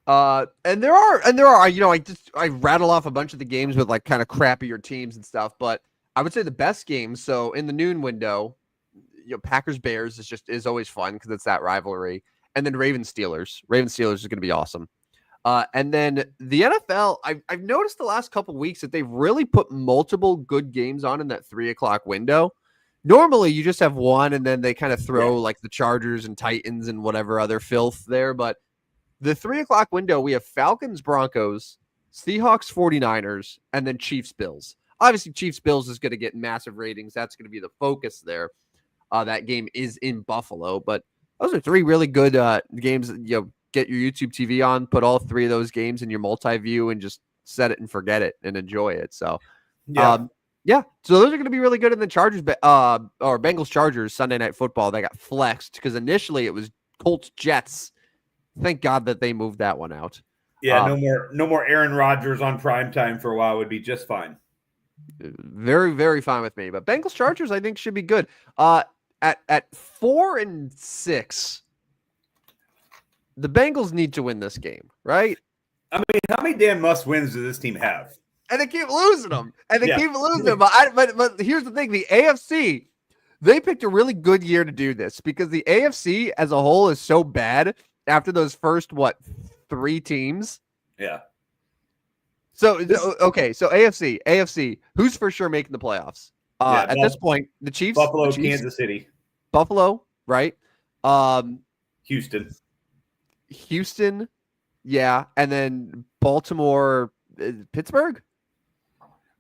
Speaker 1: And there are, I rattle off a bunch of the games with like kind of crappier teams and stuff, but I would say the best games. So in the noon window, Packers Bears is always fun because it's that rivalry. And then Ravens Steelers is going to be awesome. And then the NFL, I've noticed the last couple weeks that they've really put multiple good games on in that 3:00 window. Normally you just have one and then they kind of throw like the Chargers and Titans and whatever other filth there. But the 3:00 window, we have Falcons, Broncos, Seahawks, 49ers, and then Chiefs, Bills. Obviously Chiefs, Bills is going to get massive ratings. That's going to be the focus there. That game is in Buffalo, but those are three really good games. Get your YouTube TV on, put all three of those games in your multi-view and just set it and forget it and enjoy it. So, so those are going to be really good. And then Chargers, or Bengals Chargers Sunday Night Football, they got flexed because initially it was Colts Jets. Thank God that they moved that one out.
Speaker 2: Yeah, no more Aaron Rodgers on primetime for a while would be just fine.
Speaker 1: Very, very fine with me. But Bengals Chargers, I think, should be good. At 4-6. The Bengals need to win this game, right?
Speaker 2: I mean, how many damn must wins does this team have?
Speaker 1: And they keep losing them. But here's the thing: the AFC, they picked a really good year to do this because the AFC as a whole is so bad after those first 3 teams.
Speaker 2: Yeah.
Speaker 1: So okay, so AFC, who's for sure making the playoffs? At this point, the Chiefs,
Speaker 2: Kansas City,
Speaker 1: Buffalo, right?
Speaker 2: Houston,
Speaker 1: yeah, and then Baltimore, Pittsburgh.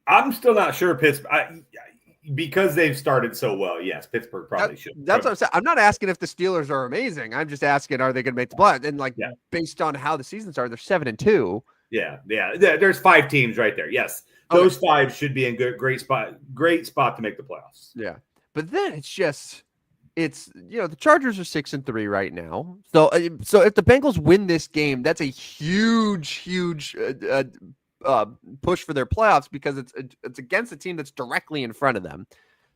Speaker 2: I'm still not sure Pittsburgh because they've started so well. Yes, Pittsburgh probably should.
Speaker 1: That's what I'm saying. I'm not asking if the Steelers are amazing. I'm just asking, are they going to make the playoffs? And based on how the season started, they're 7-2.
Speaker 2: Yeah. There's 5 teams right there. Yes, those 5 should be in great spot to make the playoffs.
Speaker 1: Yeah, but then it's the Chargers are 6-3 right now. So if the Bengals win this game, that's a huge push for their playoffs because it's against a team that's directly in front of them.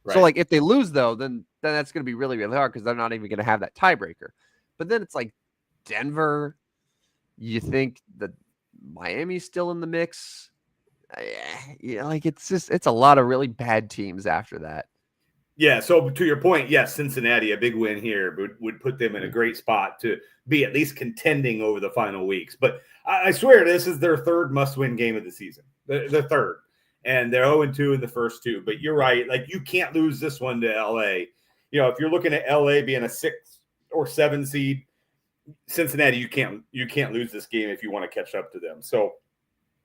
Speaker 1: Right. So like if they lose though, then that's going to be really, really hard because they're not even going to have that tiebreaker. But then it's like Denver. You think that Miami's still in the mix? It's a lot of really bad teams after that.
Speaker 2: Yeah, so to your point, yes, Cincinnati, a big win here would put them in a great spot to be at least contending over the final weeks. But I swear this is their third must-win game of the season, the third. And they're 0-2 in the first two. But you're right, like you can't lose this one to LA. You know, if you're looking at LA being a 6 or 7 seed, Cincinnati, you can't lose this game if you want to catch up to them. So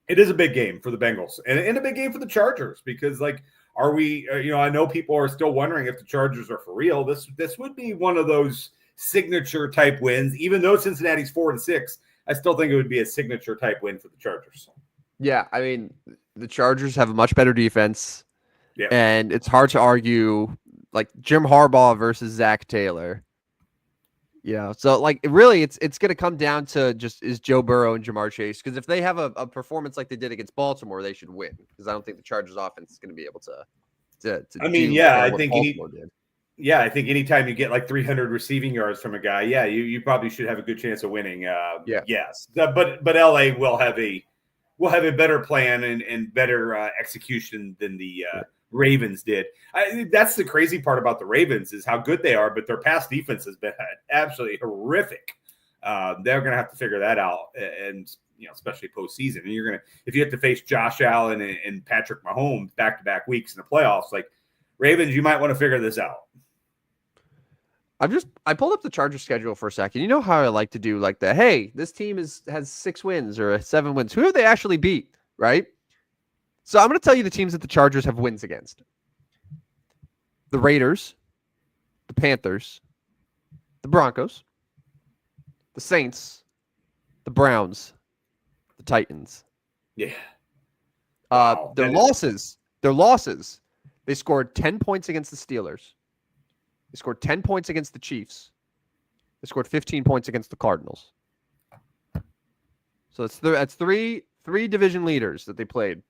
Speaker 2: it is a big game for the Bengals and a big game for the Chargers because, like, are we? I know people are still wondering if the Chargers are for real. This would be one of those signature type wins. Even though Cincinnati's 4-6, I still think it would be a signature type win for the Chargers.
Speaker 1: Yeah, I mean, the Chargers have a much better defense,
Speaker 2: yeah,
Speaker 1: and it's hard to argue like Jim Harbaugh versus Zach Taylor. Yeah, so like really, it's going to come down to just is Joe Burrow and Jamar Chase, because if they have a performance like they did against Baltimore, they should win, because I don't think the Chargers offense is going to be able to.
Speaker 2: I mean, yeah, I think
Speaker 1: did.
Speaker 2: Yeah, I think anytime you get like 300 receiving yards from a guy, yeah, you probably should have a good chance of winning. Yes, but LA will have a better plan and better execution than the Ravens did. That's the crazy part about the Ravens is how good they are, but their pass defense has been absolutely horrific. They're going to have to figure that out, and especially postseason. And if you have to face Josh Allen and Patrick Mahomes back-to-back weeks in the playoffs, like Ravens, you might want to figure this out.
Speaker 1: I pulled up the Chargers schedule for a second. You know how I like to do like the, hey, this team has 6 wins or 7 wins. Who have they actually beat, right? So I'm going to tell you the teams that the Chargers have wins against. The Raiders, the Panthers, the Broncos, the Saints, the Browns, the Titans.
Speaker 2: Yeah.
Speaker 1: Wow, their losses, they scored 10 points against the Steelers. They scored 10 points against the Chiefs. They scored 15 points against the Cardinals. So that's three division leaders that they played.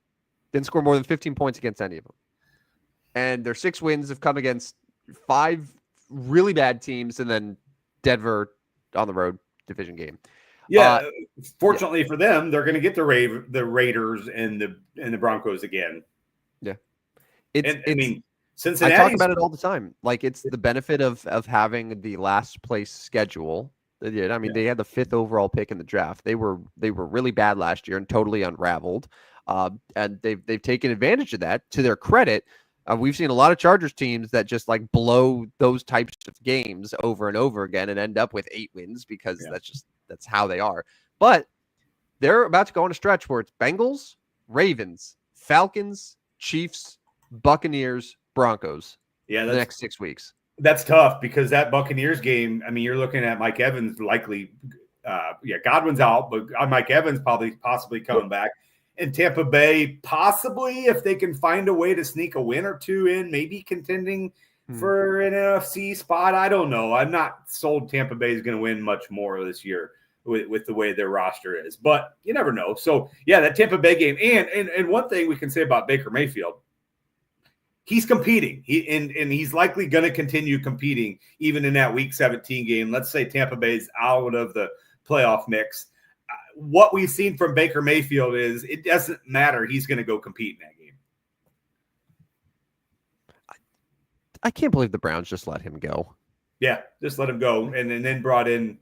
Speaker 1: Didn't score more than 15 points against any of them. And their 6 wins have come against 5 really bad teams and then Denver on the road division game.
Speaker 2: Yeah, fortunately for them, they're going to get the Raiders and the Broncos again.
Speaker 1: Yeah.
Speaker 2: I mean, Cincinnati.
Speaker 1: I talk about it all the time. Like, it's the benefit of having the last place schedule. I mean, they had the 5th overall pick in the draft. They were really bad last year and totally unraveled. And they've taken advantage of that. To their credit, we've seen a lot of Chargers teams that just like blow those types of games over and over again and end up with 8 wins because that's how they are. But they're about to go on a stretch where it's Bengals, Ravens, Falcons, Chiefs, Buccaneers, Broncos. The next 6 weeks.
Speaker 2: That's tough because that Buccaneers game, I mean, you're looking at Mike Evans likely. Godwin's out, but Mike Evans possibly coming back. And Tampa Bay, possibly, if they can find a way to sneak a win or 2 in, maybe contending for an NFC spot. I don't know. I'm not sold Tampa Bay is going to win much more this year with the way their roster is. But you never know. So, yeah, that Tampa Bay game. And one thing we can say about Baker Mayfield, he's competing. He's likely going to continue competing even in that Week 17 game. Let's say Tampa Bay's out of the playoff mix. What we've seen from Baker Mayfield is it doesn't matter. He's going to go compete in that game.
Speaker 1: I can't believe the Browns just let him go.
Speaker 2: Yeah, just let him go. And then brought in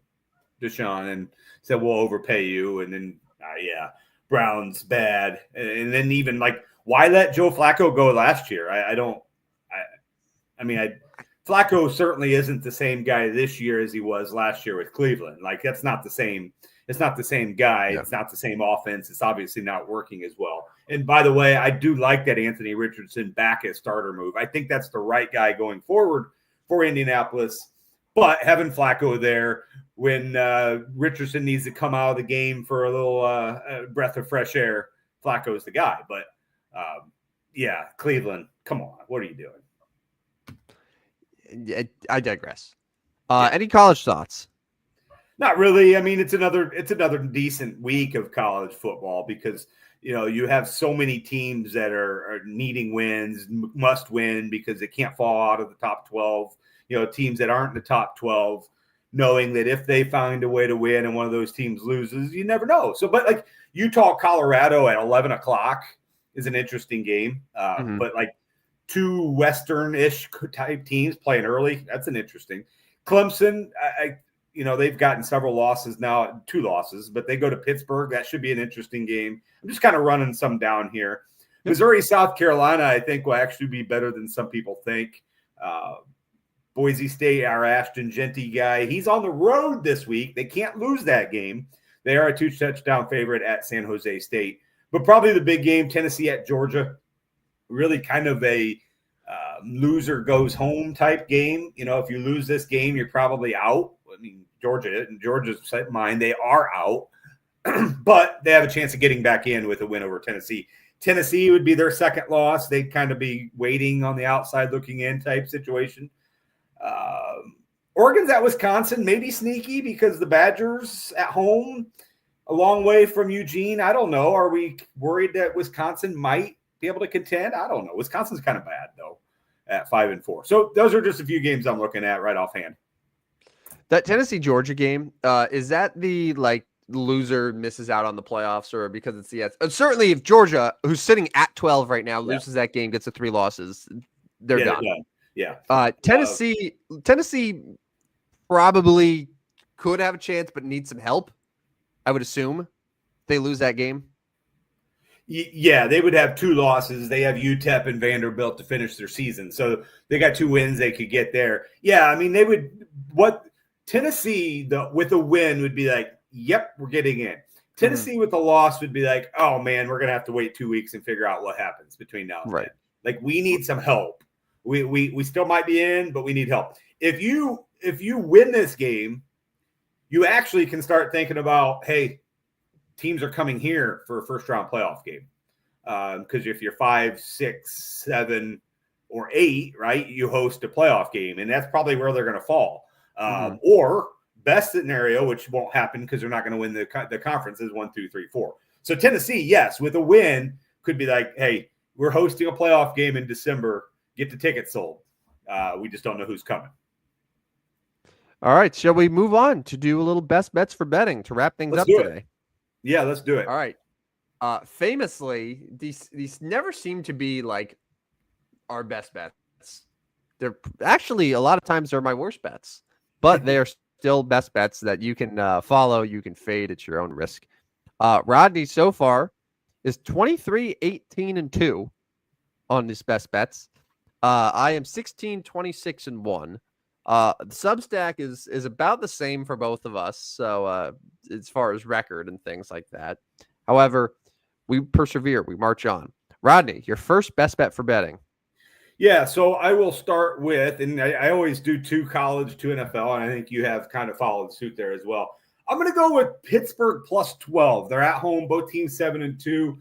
Speaker 2: Deshaun and said, we'll overpay you. And then, Browns bad. And then even like, why let Joe Flacco go last year? Flacco certainly isn't the same guy this year as he was last year with Cleveland. Like, that's not the same. It's not the same guy. Yeah. It's not the same offense. It's obviously not working as well. And by the way, I do like that Anthony Richardson back as starter move. I think that's the right guy going forward for Indianapolis. But having Flacco there when Richardson needs to come out of the game for a little breath of fresh air, Flacco's the guy. But, Cleveland, come on. What are you doing?
Speaker 1: I digress. Any college thoughts?
Speaker 2: Not really. I mean, it's another decent week of college football because, you have so many teams that are needing wins, must win because they can't fall out of the top 12. Teams that aren't in the top 12, knowing that if they find a way to win and one of those teams loses, you never know. So, but like Utah, Colorado at 11 o'clock is an interesting game. But like two Western-ish type teams playing early. That's an interesting. Clemson, they've gotten several losses now, 2 losses, but they go to Pittsburgh. That should be an interesting game. I'm just kind of running some down here. Yep. Missouri, South Carolina, I think will actually be better than some people think. Boise State, our Ashton Genty guy, he's on the road this week. They can't lose that game. They are a 2-touchdown favorite at San Jose State. But probably the big game, Tennessee at Georgia, really kind of a loser goes home type game. If you lose this game, you're probably out. I mean, Georgia's mind, they are out. But they have a chance of getting back in with a win over Tennessee. Tennessee would be their second loss. They'd kind of be waiting on the outside looking in type situation. Oregon's at Wisconsin, maybe sneaky because the Badgers at home, a long way from Eugene. I don't know. Are we worried that Wisconsin might be able to contend? I don't know. Wisconsin's kind of bad, though, at 5-4. So those are just a few games I'm looking at right offhand.
Speaker 1: That Tennessee-Georgia game, is that the, loser misses out on the playoffs, or because it's the certainly if Georgia, who's sitting at 12 right now, loses that game, gets the 3 losses, they're done. Yeah. Tennessee probably could have a chance, but needs some help. I would assume they lose that game.
Speaker 2: Yeah, they would have 2 losses. They have UTEP and Vanderbilt to finish their season. So they got 2 wins they could get there. Yeah, I mean, Tennessee with a win would be like, yep, we're getting in. Tennessee with a loss would be like, oh, man, we're going to have to wait 2 weeks and figure out what happens between now and then. Like, we need some help. We still might be in, but we need help. If you win this game, you actually can start thinking about, hey, teams are coming here for a first-round playoff game. Because if you're 5, 6, 7, or 8, right, you host a playoff game, and that's probably where they're going to fall. Or best scenario, which won't happen because they're not going to win the conference, is 1, 2, 3, 4. So Tennessee, yes, with a win, could be like, hey, we're hosting a playoff game in December. Get the tickets sold. We just don't know who's coming.
Speaker 1: All right. Shall we move on to do a little best bets for betting to wrap things up today?
Speaker 2: Yeah, let's do it.
Speaker 1: All right. Famously, these never seem to be like our best bets. They're actually a lot of times they're my worst bets, but they are still best bets that you can follow. You can fade at your own risk. Rodney so far is 23, 18, and 2 on his best bets. I am 16, 26, and 1. The Substack is about the same for both of us. So as far as record and things like that. However, we persevere. We march on. Rodney, your first best bet for betting.
Speaker 2: Yeah, so I will start with, and I always do 2 college, 2 NFL, and I think you have kind of followed suit there as well. I'm going to go with Pittsburgh plus 12. They're at home, both teams 7-2.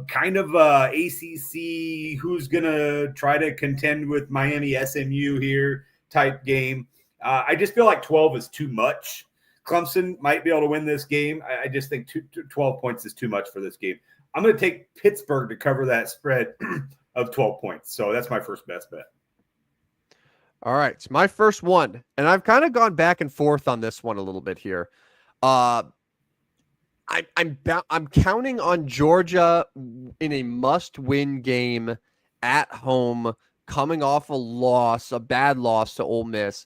Speaker 2: Kind of ACC, who's going to try to contend with Miami SMU here type game. I just feel like 12 is too much. Clemson might be able to win this game. I just think 12 points is too much for this game. I'm going to take Pittsburgh to cover that spread of 12 points. So that's my first best bet.
Speaker 1: All right. It's my first one. And I've kind of gone back and forth on this one a little bit here. I'm counting on Georgia in a must-win game at home, coming off a bad loss to Ole Miss,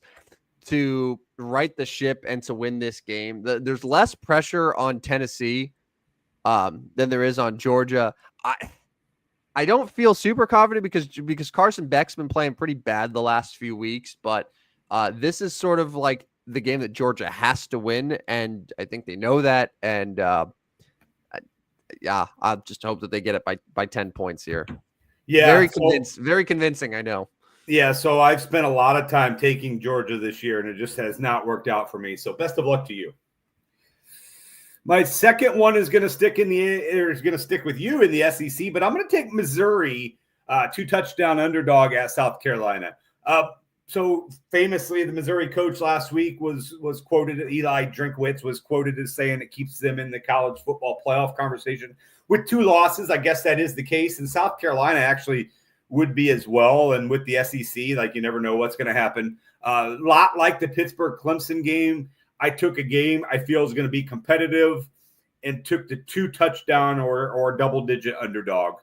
Speaker 1: to right the ship and to win this game. There's less pressure on Tennessee than there is on Georgia. I don't feel super confident because Carson Beck's been playing pretty bad the last few weeks, but this is sort of like the game that Georgia has to win, and I think they know that. And I just hope that they get it by 10 points here. Yeah, very convincing. I know.
Speaker 2: Yeah, so I've spent a lot of time taking Georgia this year, and it just has not worked out for me. So best of luck to you. My second one is going to stick with you in the SEC, but I'm going to take Missouri, 2-touchdown underdog at South Carolina. So famously, the Missouri coach last week was quoted, Eli Drinkwitz was quoted as saying it keeps them in the college football playoff conversation. With 2 losses, I guess that is the case. And South Carolina actually would be as well. And with the SEC, like, you never know what's going to happen. A lot like the Pittsburgh-Clemson game, I took a game I feel is going to be competitive and took the 2-touchdown or double-digit underdog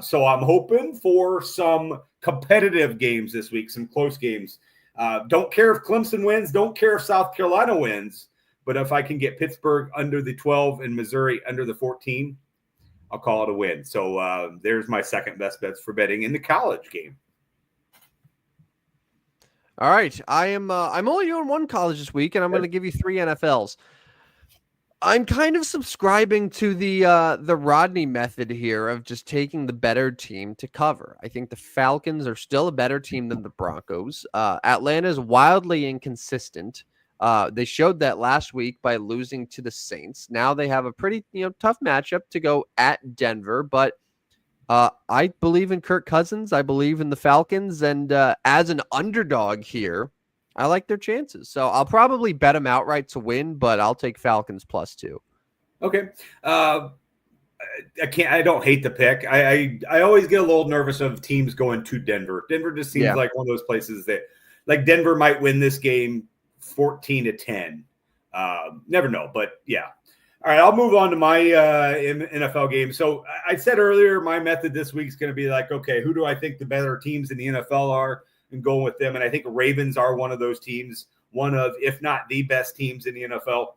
Speaker 2: So I'm hoping for some competitive games this week, some close games. Don't care if Clemson wins. Don't care if South Carolina wins. But if I can get Pittsburgh under the 12 and Missouri under the 14, I'll call it a win. So there's my second best bets for betting in the college game.
Speaker 1: All right, I'm only doing one college this week, and I'm going to give you 3 NFLs. I'm kind of subscribing to the Rodney method here of just taking the better team to cover. I think the Falcons are still a better team than the Broncos. Atlanta is wildly inconsistent. They showed that last week by losing to the Saints. Now they have a pretty tough matchup to go at Denver, but I believe in Kirk Cousins. I believe in the Falcons, and as an underdog here, I like their chances. So I'll probably bet them outright to win, but I'll take Falcons +2.
Speaker 2: Okay. I don't hate the pick. I always get a little nervous of teams going to Denver. Denver just seems like one of those places that, like, Denver might win this game 14-10. Never know, but yeah. All right, I'll move on to my NFL game. So I said earlier, my method this week is going to be like, okay, who do I think the better teams in the NFL are, and going with them. And I think Ravens are one of those teams, one of, if not the best teams in the NFL.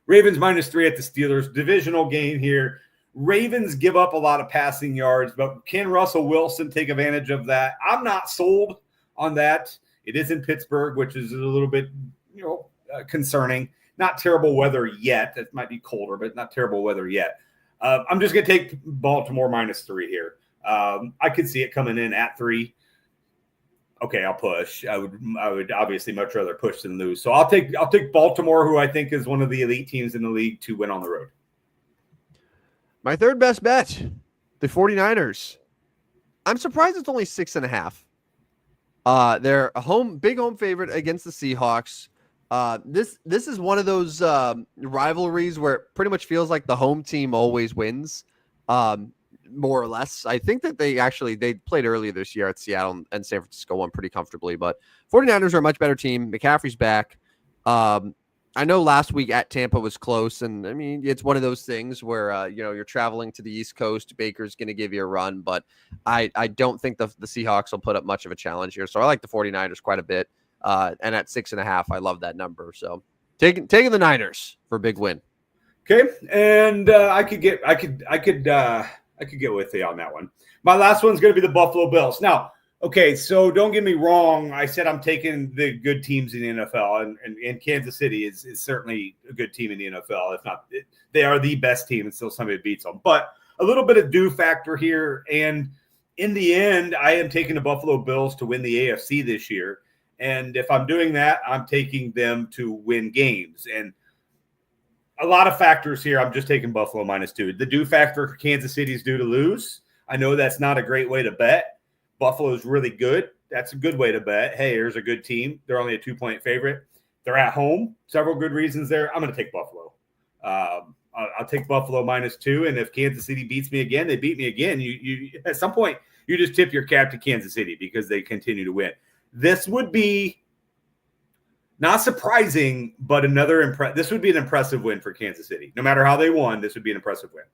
Speaker 2: Ravens -3 at the Steelers. Divisional game here. Ravens give up a lot of passing yards, but can Russell Wilson take advantage of that? I'm not sold on that. It is in Pittsburgh, which is a little bit, concerning. Not terrible weather yet. It might be colder, but not terrible weather yet. I'm just going to take Baltimore -3 here. I could see it coming in at 3. Okay, I'll push. I would obviously much rather push than lose. So I'll take Baltimore, who I think is one of the elite teams in the league, to win on the road.
Speaker 1: My third best bet, the 49ers. I'm surprised it's only 6.5. They're a big home favorite against the Seahawks. This is one of those rivalries where it pretty much feels like the home team always wins. More or less. I think that they played earlier this year at Seattle, and San Francisco won pretty comfortably, but 49ers are a much better team. McCaffrey's back. I know last week at Tampa was close, and I mean, it's one of those things where you're traveling to the East Coast. Baker's going to give you a run, but I don't think the Seahawks will put up much of a challenge here. So I like the 49ers quite a bit. And at 6.5, I love that number. So taking the Niners for a big win.
Speaker 2: Okay, and I could get with you on that one. My last one's going to be the Buffalo Bills. Now, okay, so don't get me wrong. I said I'm taking the good teams in the NFL, and Kansas City is certainly a good team in the NFL. If not, they are the best team, and still somebody beats them. But a little bit of do factor here, and in the end, I am taking the Buffalo Bills to win the AFC this year. And if I'm doing that, I'm taking them to win games. And a lot of factors here. I'm just taking Buffalo -2. The do factor for Kansas City is due to lose. I know that's not a great way to bet. Buffalo is really good. That's a good way to bet. Hey, here's a good team. They're only a 2-point favorite. They're at home. Several good reasons there. I'm going to take Buffalo. I'll take Buffalo -2. And if Kansas City beats me again, they beat me again. You at some point, you just tip your cap to Kansas City because they continue to win. This would be not surprising, but this would be an impressive win for Kansas City. No matter how they won, this would be an impressive win.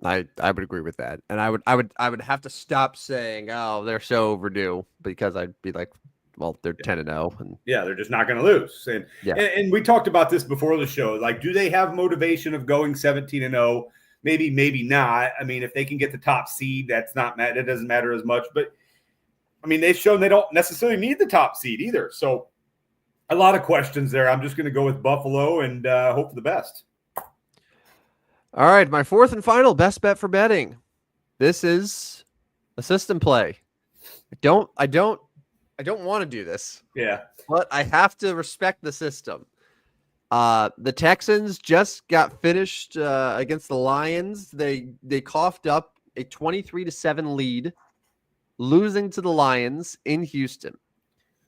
Speaker 1: I would agree with that. And I would have to stop saying, oh, they're so overdue, because I'd be like, well, they're 10-0. And
Speaker 2: yeah, they're just not going to lose. And we talked about this before the show. Like, do they have motivation of going 17-0? Maybe not. I mean, if they can get the top seed, it doesn't matter as much. But I mean, they've shown they don't necessarily need the top seed either. So a lot of questions there. I'm just going to go with Buffalo and hope for the best.
Speaker 1: All right, my fourth and final best bet for betting. This is a system play. I don't want to do this.
Speaker 2: Yeah.
Speaker 1: But I have to respect the system. The Texans just got finished against the Lions. They coughed up a 23-7 lead, losing to the Lions in Houston.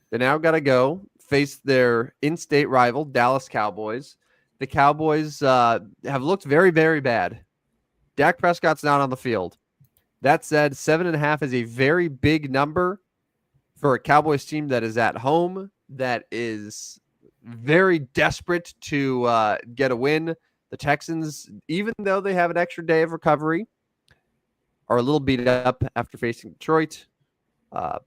Speaker 1: They now got to go face their in-state rival, Dallas Cowboys. The Cowboys have looked very, very bad. Dak Prescott's not on the field. That said, 7.5 is a very big number for a Cowboys team that is at home, that is very desperate to get a win. The Texans, even though they have an extra day of recovery, are a little beat up after facing Detroit.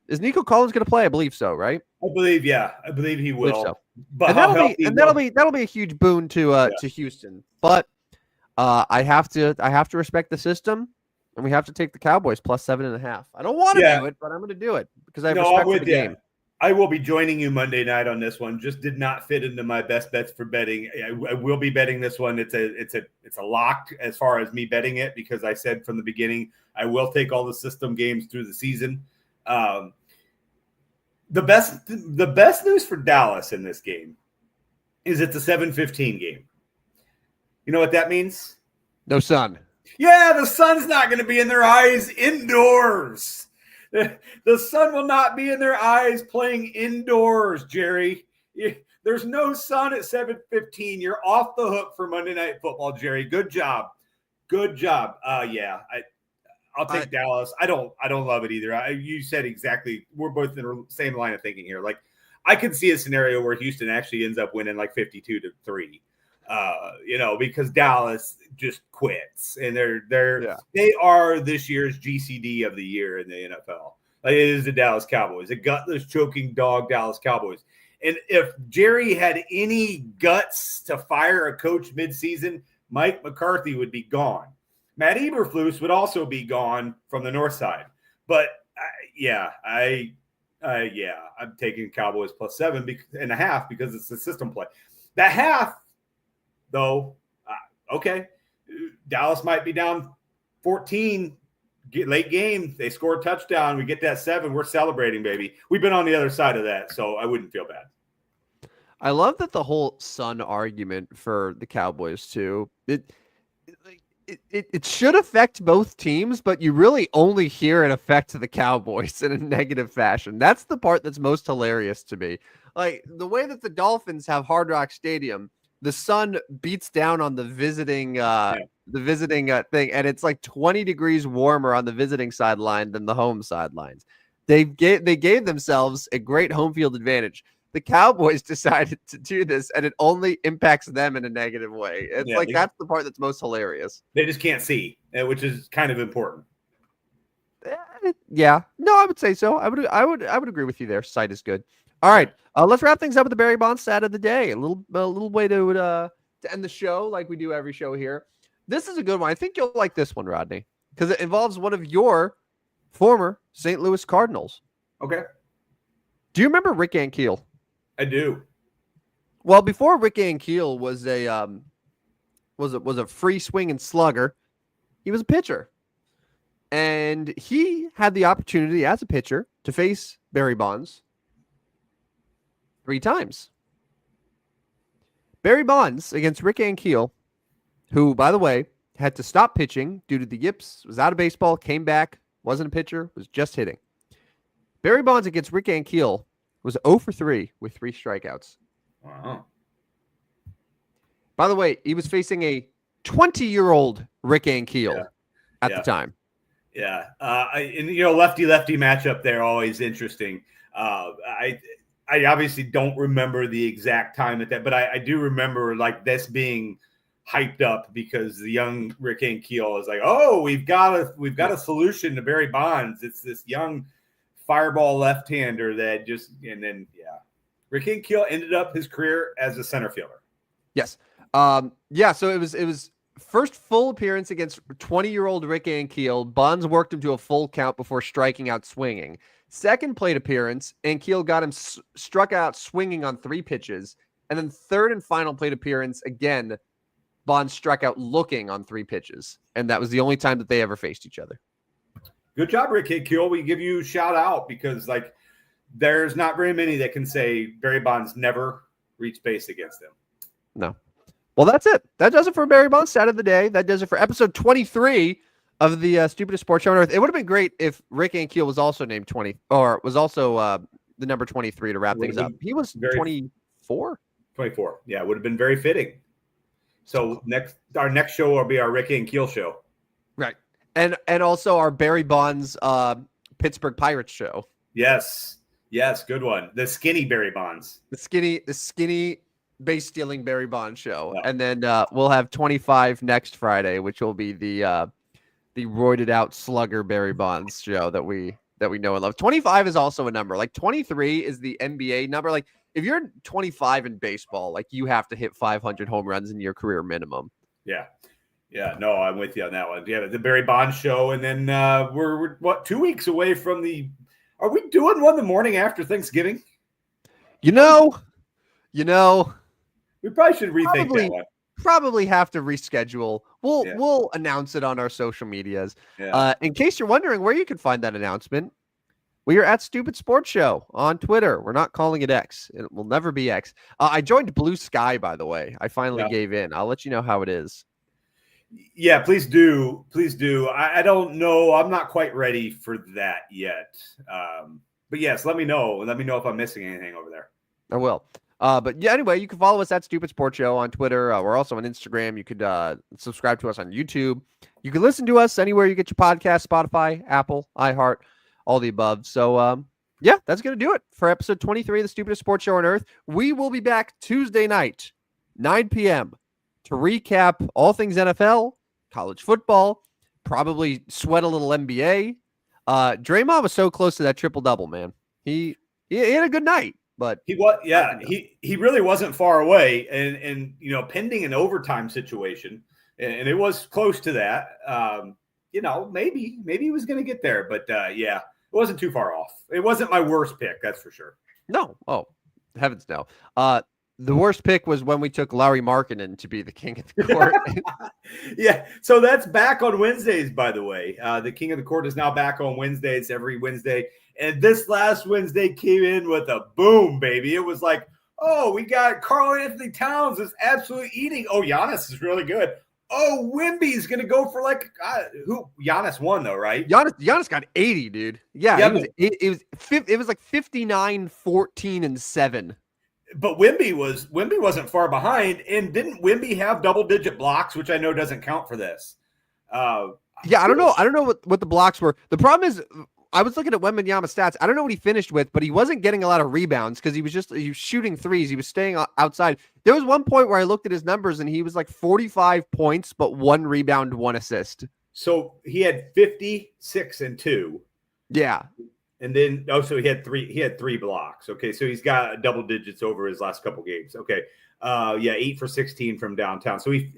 Speaker 1: Is Nico Collins going to play? I believe so, right?
Speaker 2: I believe he
Speaker 1: I believe
Speaker 2: will.
Speaker 1: so.
Speaker 2: But
Speaker 1: And
Speaker 2: how healthy
Speaker 1: that'll be a huge boon to Houston. But I have to respect the system, and we have to take the Cowboys plus 7.5. I don't want to do it, but I'm going to do it because I have
Speaker 2: No, I'm
Speaker 1: respect for
Speaker 2: with
Speaker 1: the
Speaker 2: you.
Speaker 1: game.
Speaker 2: I will be joining you Monday night on this one. Just did not fit into my best bets for betting. I will be betting this one. It's a lock as far as me betting it because I said from the beginning I will take all the system games through the season. The best news for Dallas in this game is it's a 7:15 game. You know what that means?
Speaker 1: No sun.
Speaker 2: Yeah, the sun's not going to be in their eyes indoors. The sun will not be in their eyes playing indoors, Jerry. There's no sun at 7:15. You're off the hook for Monday Night Football, Jerry. Good job. I'll take Dallas. I don't love it either. You said exactly. We're both in the same line of thinking here. Like, I could see a scenario where Houston actually ends up winning like 52-3. Because Dallas just quits, and they are this year's GCD of the year in the NFL. Like, it is the Dallas Cowboys, a gutless, choking dog Dallas Cowboys. And if Jerry had any guts to fire a coach midseason, Mike McCarthy would be gone. Matt Eberflus would also be gone from the north side. But I'm taking Cowboys plus 7.5 because it's the system play. That half, though, okay, Dallas might be down 14, late game. They score a touchdown. We get that 7. We're celebrating, baby. We've been on the other side of that, so I wouldn't feel bad.
Speaker 1: I love that the whole sun argument for the Cowboys too. It should affect both teams, but you really only hear it affect the Cowboys in a negative fashion. That's the part that's most hilarious to me. Like the way that the Dolphins have Hard Rock Stadium, the sun beats down on the visiting thing, and it's like 20 degrees warmer on the visiting sideline than the home sidelines. They gave themselves a great home field advantage. The Cowboys decided to do this, and it only impacts them in a negative way. It's that's the part that's most hilarious.
Speaker 2: They just can't see, which is kind of important.
Speaker 1: Yeah, no, I would say so. I would agree with you there. Sight is good. All right, let's wrap things up with the Barry Bonds stat of the day. A little way to end the show, like we do every show here. This is a good one. I think you'll like this one, Rodney, because it involves one of your former St. Louis Cardinals.
Speaker 2: Okay.
Speaker 1: Do you remember Rick Ankiel?
Speaker 2: I do.
Speaker 1: Well, before Rick Ankiel was a free swinging slugger, he was a pitcher. And he had the opportunity as a pitcher to face Barry Bonds 3 times. Barry Bonds against Rick Ankiel, who, by the way, had to stop pitching due to the yips, was out of baseball, came back, wasn't a pitcher, was just hitting. Barry Bonds against Rick Ankiel was 0 for 3 with 3 strikeouts.
Speaker 2: Wow.
Speaker 1: By the way, he was facing a 20-year-old Rick Ankiel at the time.
Speaker 2: Yeah. Lefty-lefty matchup there, always interesting. I obviously don't remember the exact time at that, but I do remember like this being hyped up because the young Rick Ankiel is like, oh, we've got a solution to Barry Bonds. It's this young fireball left-hander that Rick Ankiel ended up his career as a center fielder.
Speaker 1: Yes. So it was first full appearance against 20-year-old Rick Ankiel. Bonds worked him to a full count before striking out swinging. Second plate appearance, Ankiel got him struck out swinging on 3 pitches. And then third and final plate appearance, again, Bonds struck out looking on 3 pitches. And that was the only time that they ever faced each other.
Speaker 2: Good job, Rick Ankiel. We give you a shout out because there's not very many that can say Barry Bonds never reached base against him.
Speaker 1: No. Well, that's it. That does it for Barry Bonds stat of the day. That does it for episode 23 of the Stupidest Sports Show on Earth. It would have been great if Rick Ankiel was also named 20 or was also the number 23 to wrap things up. He was 24.
Speaker 2: 24. Yeah, it would have been very fitting. So our next show will be our Rick Ankiel show. Right.
Speaker 1: And also our Barry Bonds Pittsburgh Pirates show.
Speaker 2: Yes, good one. The skinny Barry Bonds.
Speaker 1: The skinny base stealing Barry Bonds show. Yeah. And then we'll have 25 next Friday, which will be the roided out slugger Barry Bonds show that we know and love. 25 is also a number. Like 23 is the NBA number. Like if you're 25 in baseball, like you have to hit 500 home runs in your career minimum.
Speaker 2: Yeah. Yeah, no, I'm with you on that one. Yeah, the Barry Bonds show, and then we're 2 weeks away from the. Are we doing one the morning after Thanksgiving?
Speaker 1: You know,
Speaker 2: we probably should rethink that one.
Speaker 1: Probably have to reschedule. We'll announce it on our social medias.
Speaker 2: Yeah.
Speaker 1: In case you're wondering where you can find that announcement, we are at Stupid Sports Show on Twitter. We're not calling it X. It will never be X. I joined Blue Sky, by the way. I finally gave in. I'll let you know how it is.
Speaker 2: Yeah, please do. Please do. I don't know. I'm not quite ready for that yet. But yes, let me know. Let me know if I'm missing anything over there.
Speaker 1: I will. But yeah, anyway, you can follow us at Stupid Sports Show on Twitter. We're also on Instagram. You could subscribe to us on YouTube. You can listen to us anywhere you get your podcast, Spotify, Apple, iHeart, all the above. So, yeah, that's going to do it for episode 23 of the Stupidest Sports Show on Earth. We will be back Tuesday night, 9 p.m., to recap all things NFL, college football, probably sweat a little NBA. Draymond was so close to that triple-double, man. He had a good night. But
Speaker 2: he was, he really wasn't far away, and pending an overtime situation, and it was close to that. Maybe he was going to get there, but it wasn't too far off. It wasn't my worst pick, that's for sure.
Speaker 1: No, heavens no. The worst pick was when we took Larry Markkinen to be the king of the court.
Speaker 2: Yeah, so that's back on Wednesdays, by the way. The king of the court is now back on Wednesdays, every Wednesday. And this last Wednesday came in with a boom, baby. It was like, oh, we got Karl-Anthony Towns is absolutely eating. Oh, Giannis is really good. Oh, Wemby's going to go for Giannis won, though, right?
Speaker 1: Giannis got 80, dude. Yeah, it was like 59, 14, and 7.
Speaker 2: But Wemby wasn't far behind, and didn't Wemby have double-digit blocks, which I know doesn't count for this?
Speaker 1: I don't know. I don't know what the blocks were. The problem is, I was looking at Wembanyama's stats. I don't know what he finished with, but he wasn't getting a lot of rebounds because he was shooting threes. He was staying outside. There was one point where I looked at his numbers, and he was like 45 points, but 1 rebound, 1 assist.
Speaker 2: So he had 56 and 2.
Speaker 1: Yeah.
Speaker 2: And then so he had 3 blocks. Okay, so he's got double digits over his last couple games. Okay. 8 for 16 from downtown. So he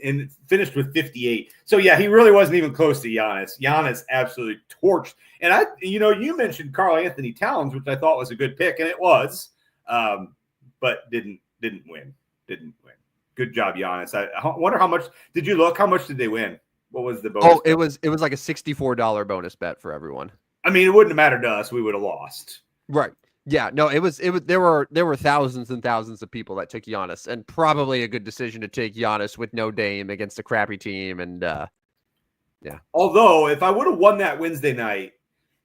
Speaker 2: finished with 58. So yeah, he really wasn't even close to Giannis. Giannis absolutely torched. And you mentioned Karl-Anthony Towns, which I thought was a good pick, and it was, but didn't win. Didn't win. Good job, Giannis. I wonder how much. Did you look? How much did they win? What was the bonus?
Speaker 1: Oh, it was like a $64 bonus bet for everyone.
Speaker 2: I mean, it wouldn't have mattered to us. We would have lost.
Speaker 1: Right. Yeah. No, it was. There were thousands and thousands of people that took Giannis, and probably a good decision to take Giannis with no Dame against a crappy team. And yeah.
Speaker 2: Although, if I would have won that Wednesday night,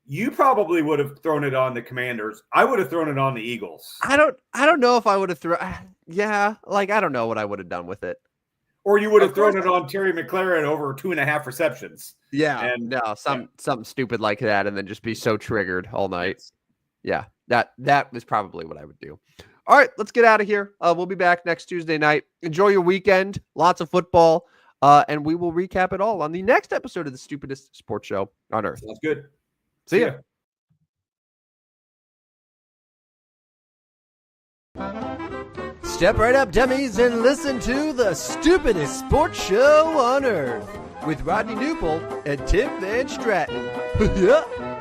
Speaker 2: you probably would have thrown it on the Commanders. I would have thrown it on the Eagles.
Speaker 1: I don't know if I would have thrown. Yeah, I don't know what I would have done with it.
Speaker 2: Or you would have thrown it on Terry McLaurin over 2.5 receptions.
Speaker 1: Yeah, and something stupid like that, and then just be so triggered all night. Yeah, that was probably what I would do. All right, let's get out of here. We'll be back next Tuesday night. Enjoy your weekend. Lots of football, and we will recap it all on the next episode of the Stupidest Sports Show on Earth.
Speaker 2: Sounds good.
Speaker 1: See ya. Step right up, dummies, and listen to the Stupidest Sports Show on Earth with Rodney Newpol and Tim Van Stratton.